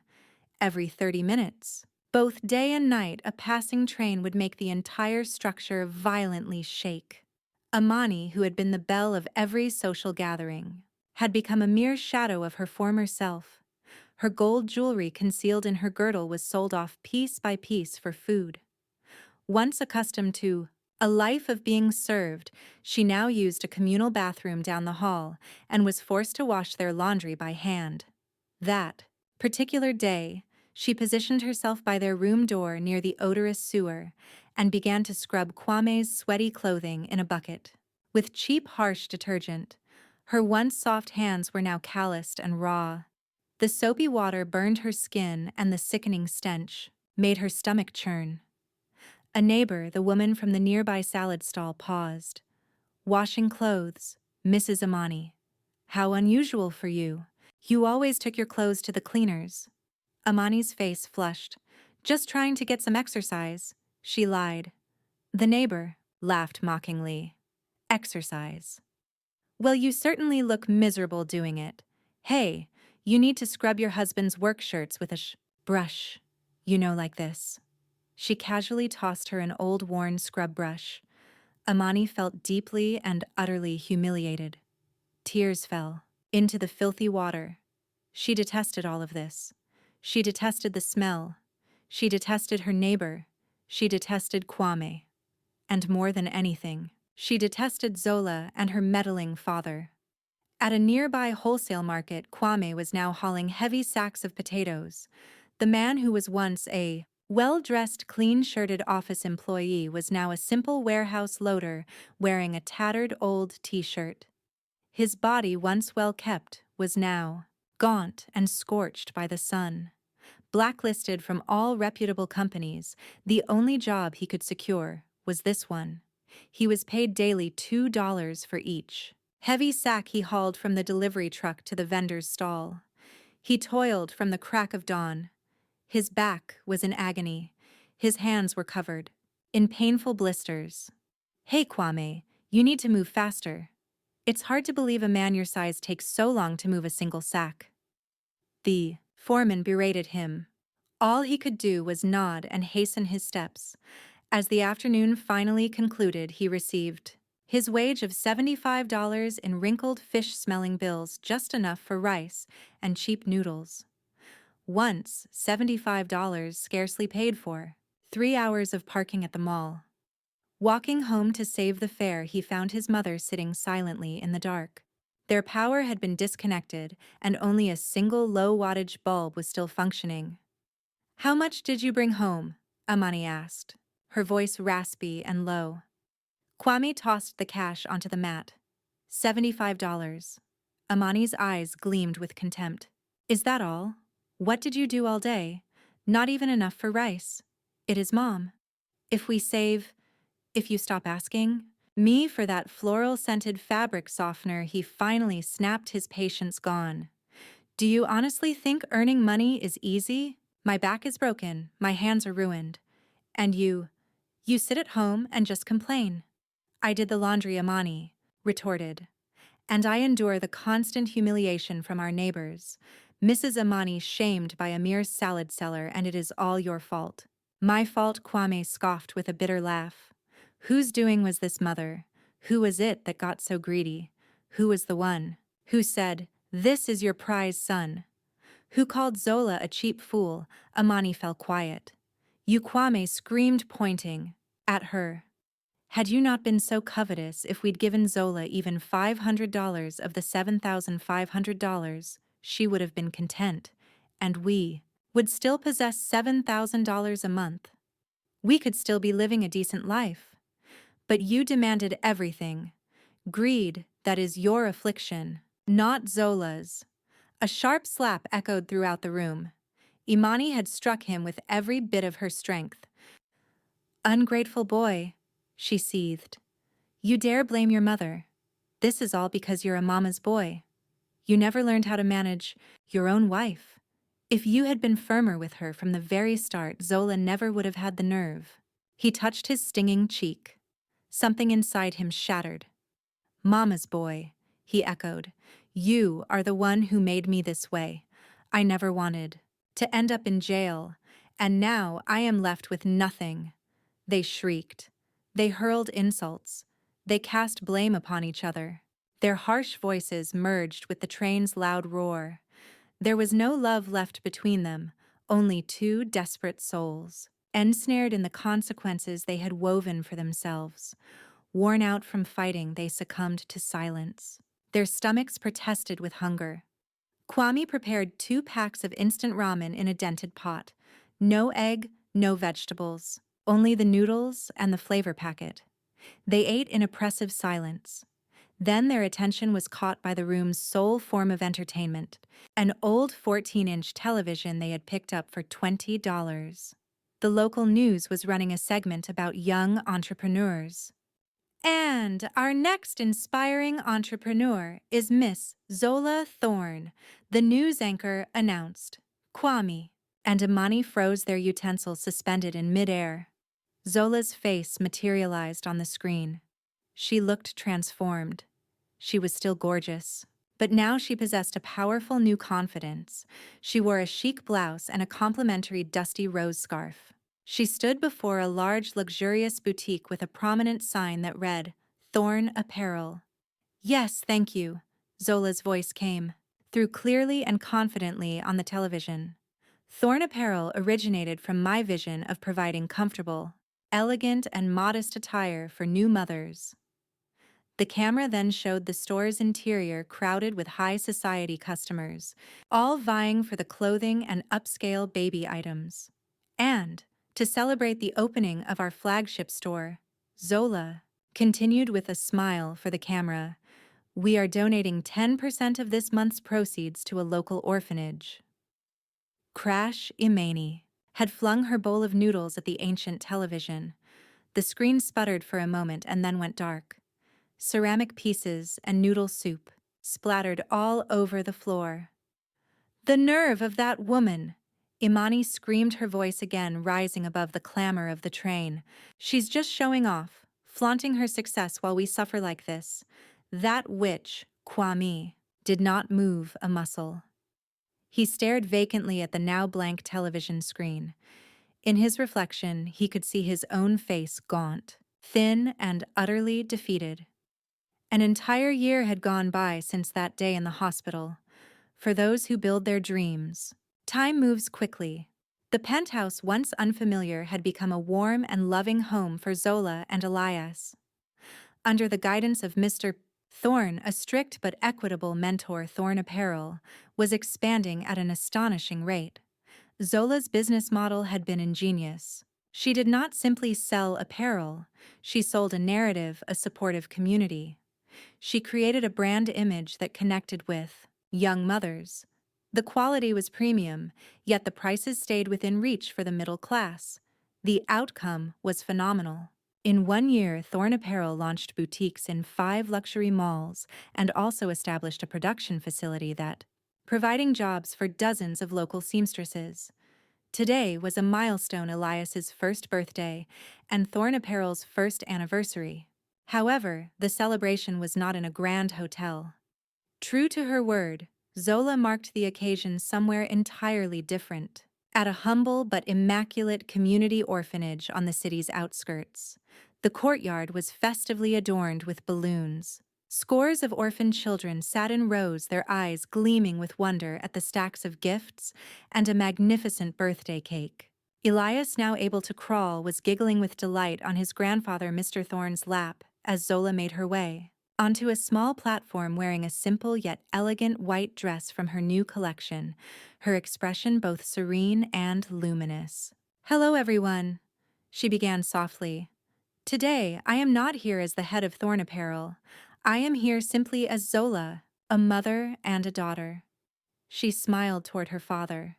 Every 30 minutes, both day and night, a passing train would make the entire structure violently shake. Amani, who had been the belle of every social gathering, had become a mere shadow of her former self. Her gold jewelry concealed in her girdle was sold off piece by piece for food. Once accustomed to a life of being served, she now used a communal bathroom down the hall and was forced to wash their laundry by hand. That particular day, she positioned herself by their room door near the odorous sewer and began to scrub Kwame's sweaty clothing in a bucket. With cheap, harsh detergent, her once soft hands were now calloused and raw. The soapy water burned her skin, and the sickening stench made her stomach churn. A neighbor, the woman from the nearby salad stall, paused. "Washing clothes, Mrs. Amani. How unusual for you. You always took your clothes to the cleaners." Amani's face flushed. "Just trying to get some exercise," she lied. The neighbor laughed mockingly. "Exercise? Well, you certainly look miserable doing it. Hey, you need to scrub your husband's work shirts with a brush. You know, like this." She casually tossed her an old worn scrub brush. Amani felt deeply and utterly humiliated. Tears fell into the filthy water. She detested all of this. She detested the smell. She detested her neighbor. She detested Kwame. And more than anything, she detested Zola and her meddling father. At a nearby wholesale market, Kwame was now hauling heavy sacks of potatoes. The man who was once a well-dressed, clean-shirted office employee was now a simple warehouse loader wearing a tattered old t-shirt. His body, once well-kept, was now gaunt and scorched by the sun. Blacklisted from all reputable companies, the only job he could secure was this one. He was paid daily $2 for each heavy sack he hauled from the delivery truck to the vendor's stall. He toiled from the crack of dawn. His back was in agony. His hands were covered in painful blisters. "Hey, Kwame, you need to move faster. It's hard to believe a man your size takes so long to move a single sack." The foreman berated him. All he could do was nod and hasten his steps. As the afternoon finally concluded, he received his wage of $75 in wrinkled fish-smelling bills, just enough for rice and cheap noodles. Once, $75 scarcely paid for 3 hours of parking at the mall. Walking home to save the fare, he found his mother sitting silently in the dark. Their power had been disconnected, and only a single low-wattage bulb was still functioning. "How much did you bring home?" Amani asked, her voice raspy and low. Kwame tossed the cash onto the mat. $75. Amani's eyes gleamed with contempt. "Is that all? What did you do all day? Not even enough for rice." "It is, Mom. If we save, if you stop asking me for that floral-scented fabric softener." He finally snapped, his patience gone. "Do you honestly think earning money is easy? My back is broken, my hands are ruined. And you sit at home and just complain." "I did the laundry," Amani retorted. "And I endure the constant humiliation from our neighbors. Mrs. Amani shamed by a mere salad seller, and it is all your fault." "My fault?" Kwame scoffed with a bitter laugh. Whose doing was this, mother? Who was it that got so greedy? Who was the one who said, "This is your prize son"? Who called Zola a cheap fool? Amani fell quiet. "You," Kwame screamed, pointing at her. "Had you not been so covetous, if we'd given Zola even $500 of the $7,500, she would have been content, and we would still possess $7,000 a month. We could still be living a decent life. But you demanded everything. Greed, that is your affliction. Not Zola's. A sharp slap echoed throughout the room. Imani had struck him with every bit of her strength. Ungrateful boy, she seethed. You dare blame your mother. This is all because you're a mama's boy. You never learned how to manage your own wife. If you had been firmer with her from the very start, Zola never would have had the nerve. He touched his stinging cheek. Something inside him shattered. Mama's boy, he echoed. You are the one who made me this way. I never wanted to end up in jail, and now I am left with nothing. They shrieked. They hurled insults. They cast blame upon each other. Their harsh voices merged with the train's loud roar. There was no love left between them, only two desperate souls, ensnared in the consequences they had woven for themselves. Worn out from fighting, they succumbed to silence. Their stomachs protested with hunger. Kwame prepared 2 packs of instant ramen in a dented pot. No egg, no vegetables, only the noodles and the flavor packet. They ate in oppressive silence. Then their attention was caught by the room's sole form of entertainment, an old 14-inch television they had picked up for $20. The local news was running a segment about young entrepreneurs. And our next inspiring entrepreneur is Miss Zola Thorne, the news anchor announced. Kwame and Imani froze, their utensils suspended in midair. Zola's face materialized on the screen. She looked transformed. She was still gorgeous, but now she possessed a powerful new confidence. She wore a chic blouse and a complimentary dusty rose scarf. She stood before a large, luxurious boutique with a prominent sign that read, Thorne Apparel. Yes, thank you, Zola's voice came through clearly and confidently on the television. Thorne Apparel originated from my vision of providing comfortable, elegant, and modest attire for new mothers. The camera then showed the store's interior crowded with high society customers, all vying for the clothing and upscale baby items. And, to celebrate the opening of our flagship store, Zola continued with a smile for the camera, we are donating 10% of this month's proceeds to a local orphanage. Crash Imani had flung her bowl of noodles at the ancient television. The screen sputtered for a moment and then went dark. Ceramic pieces and noodle soup splattered all over the floor. The nerve of that woman! Imani screamed, her voice again rising above the clamor of the train. She's just showing off, flaunting her success while we suffer like this. That witch, Kwame, did not move a muscle. He stared vacantly at the now blank television screen. In his reflection, he could see his own face gaunt, thin, and utterly defeated. An entire year had gone by since that day in the hospital. For those who build their dreams, time moves quickly. The penthouse, once unfamiliar, had become a warm and loving home for Zola and Elias. Under the guidance of Mr. Thorne, a strict but equitable mentor, Thorne Apparel was expanding at an astonishing rate. Zola's business model had been ingenious. She did not simply sell apparel, she sold a narrative, a supportive community. She created a brand image that connected with young mothers. The quality was premium, yet the prices stayed within reach for the middle class. The outcome was phenomenal. In 1 year, Thorne Apparel launched boutiques in 5 luxury malls and also established a production facility that, providing jobs for dozens of local seamstresses. Today was a milestone: Elias's first birthday and Thorne Apparel's first anniversary. However, the celebration was not in a grand hotel. True to her word, Zola marked the occasion somewhere entirely different, at a humble but immaculate community orphanage on the city's outskirts. The courtyard was festively adorned with balloons. Scores of orphan children sat in rows, their eyes gleaming with wonder at the stacks of gifts and a magnificent birthday cake. Elias, now able to crawl, was giggling with delight on his grandfather Mr. Thorne's lap as Zola made her way onto a small platform, wearing a simple yet elegant white dress from her new collection, her expression both serene and luminous. "Hello, everyone," she began softly. "Today, I am not here as the head of Thorne Apparel. I am here simply as Zola, A mother and a daughter. She smiled toward her father.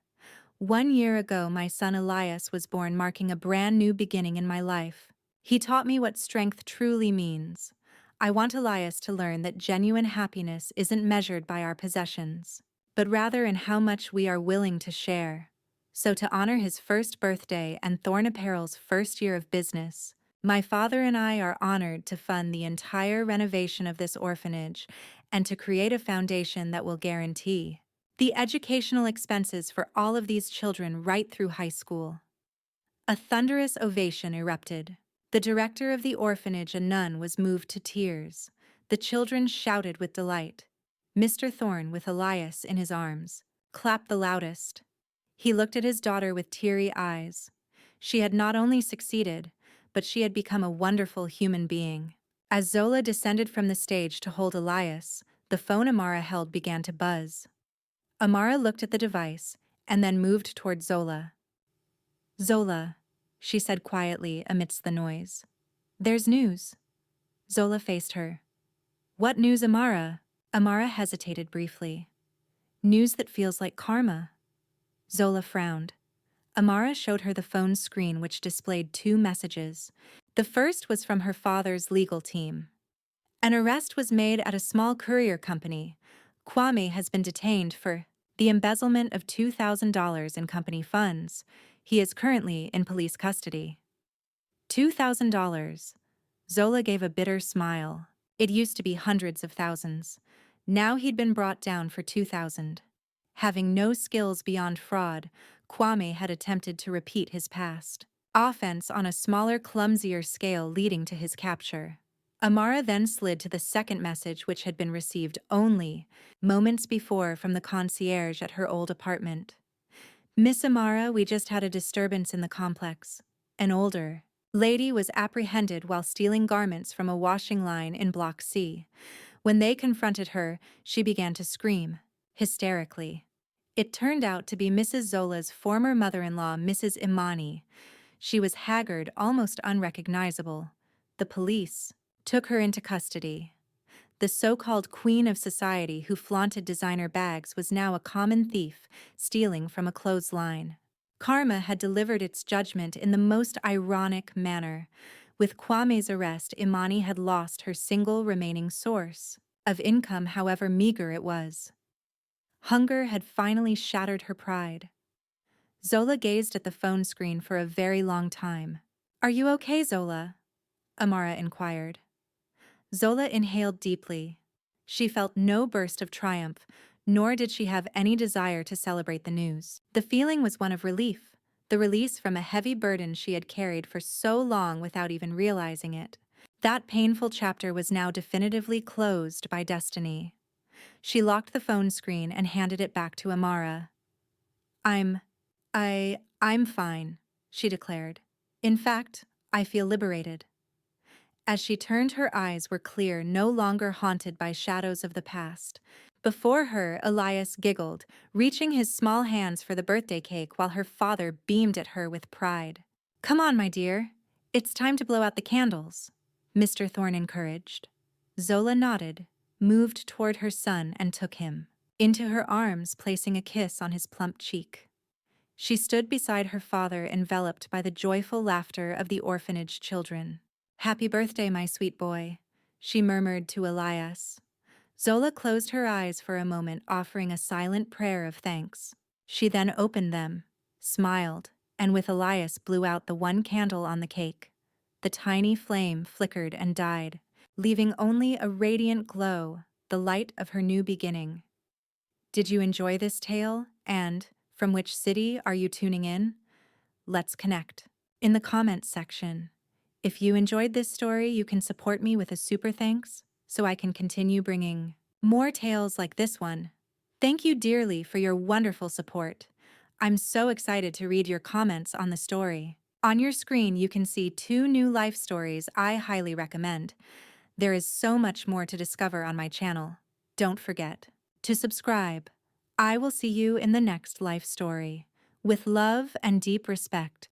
1 year ago, my son Elias was born, marking a brand new beginning in my life. He taught me what strength truly means. I want Elias to learn that genuine happiness isn't measured by our possessions, but rather in how much we are willing to share. So, to honor his first birthday and Thorn Apparel's first year of business, my father and I are honored to fund the entire renovation of this orphanage and to create a foundation that will guarantee the educational expenses for all of these children right through high school. A thunderous ovation erupted. The director of the orphanage, a nun, was moved to tears. The children shouted with delight. Mr. Thorne, with Elias in his arms, clapped the loudest. He looked at his daughter with teary eyes. She had not only succeeded, but she had become a wonderful human being. As Zola descended from the stage to hold Elias, the phone Amara held began to buzz. Amara looked at the device and then moved toward Zola. "Zola," she said quietly amidst the noise. "There's news." Zola faced her. "What news, Amara?" Amara hesitated briefly. "News that feels like karma." Zola frowned. Amara showed her the phone screen, which displayed 2 messages. The first was from her father's legal team. "An arrest was made at a small courier company. Kwame has been detained for the embezzlement of $2,000 in company funds. He is currently in police custody." $2,000. Zola gave a bitter smile. It used to be hundreds of thousands. Now he'd been brought down for 2,000. Having no skills beyond fraud, Kwame had attempted to repeat his past offense on a smaller, clumsier scale, leading to his capture. Amara then slid to the second message, which had been received only moments before from the concierge at her old apartment. "Miss Amara, we just had a disturbance in the complex. An older lady was apprehended while stealing garments from a washing line in Block C. When they confronted her, she began to scream, hysterically. It turned out to be Mrs. Zola's former mother-in-law, Mrs. Imani. She was haggard, almost unrecognizable. The police took her into custody. The so-called queen of society who flaunted designer bags was now a common thief, stealing from a clothesline. Karma had delivered its judgment in the most ironic manner. With Kwame's arrest, Imani had lost her single remaining source of income, however meager it was. Hunger had finally shattered her pride. Zola gazed at the phone screen for a very long time. "Are you okay, Zola?" Amara inquired. Zola inhaled deeply. She felt no burst of triumph, nor did she have any desire to celebrate the news. The feeling was one of relief, the release from a heavy burden she had carried for so long without even realizing it. That painful chapter was now definitively closed by destiny. She locked the phone screen and handed it back to Amara. I'm fine," she declared. "In fact, I feel liberated." As she turned, her eyes were clear, no longer haunted by shadows of the past. Before her, Elias giggled, reaching his small hands for the birthday cake while her father beamed at her with pride. "Come on, my dear. It's time to blow out the candles," Mr. Thorne encouraged. Zola nodded, moved toward her son, and took him into her arms, placing a kiss on his plump cheek. She stood beside her father, enveloped by the joyful laughter of the orphanage children. "Happy birthday, my sweet boy," she murmured to Elias. Zola closed her eyes for a moment, offering a silent prayer of thanks. She then opened them, smiled, and with Elias blew out the one candle on the cake. The tiny flame flickered and died, leaving only a radiant glow, the light of her new beginning. Did you enjoy this tale? And from which city are you tuning in? Let's connect in the comments section. If you enjoyed this story, you can support me with a super thanks so I can continue bringing more tales like this one. Thank you dearly for your wonderful support. I'm so excited to read your comments on the story. On your screen, you can see 2 new life stories I highly recommend. There is so much more to discover on my channel. Don't forget to subscribe. I will see you in the next life story. With love and deep respect.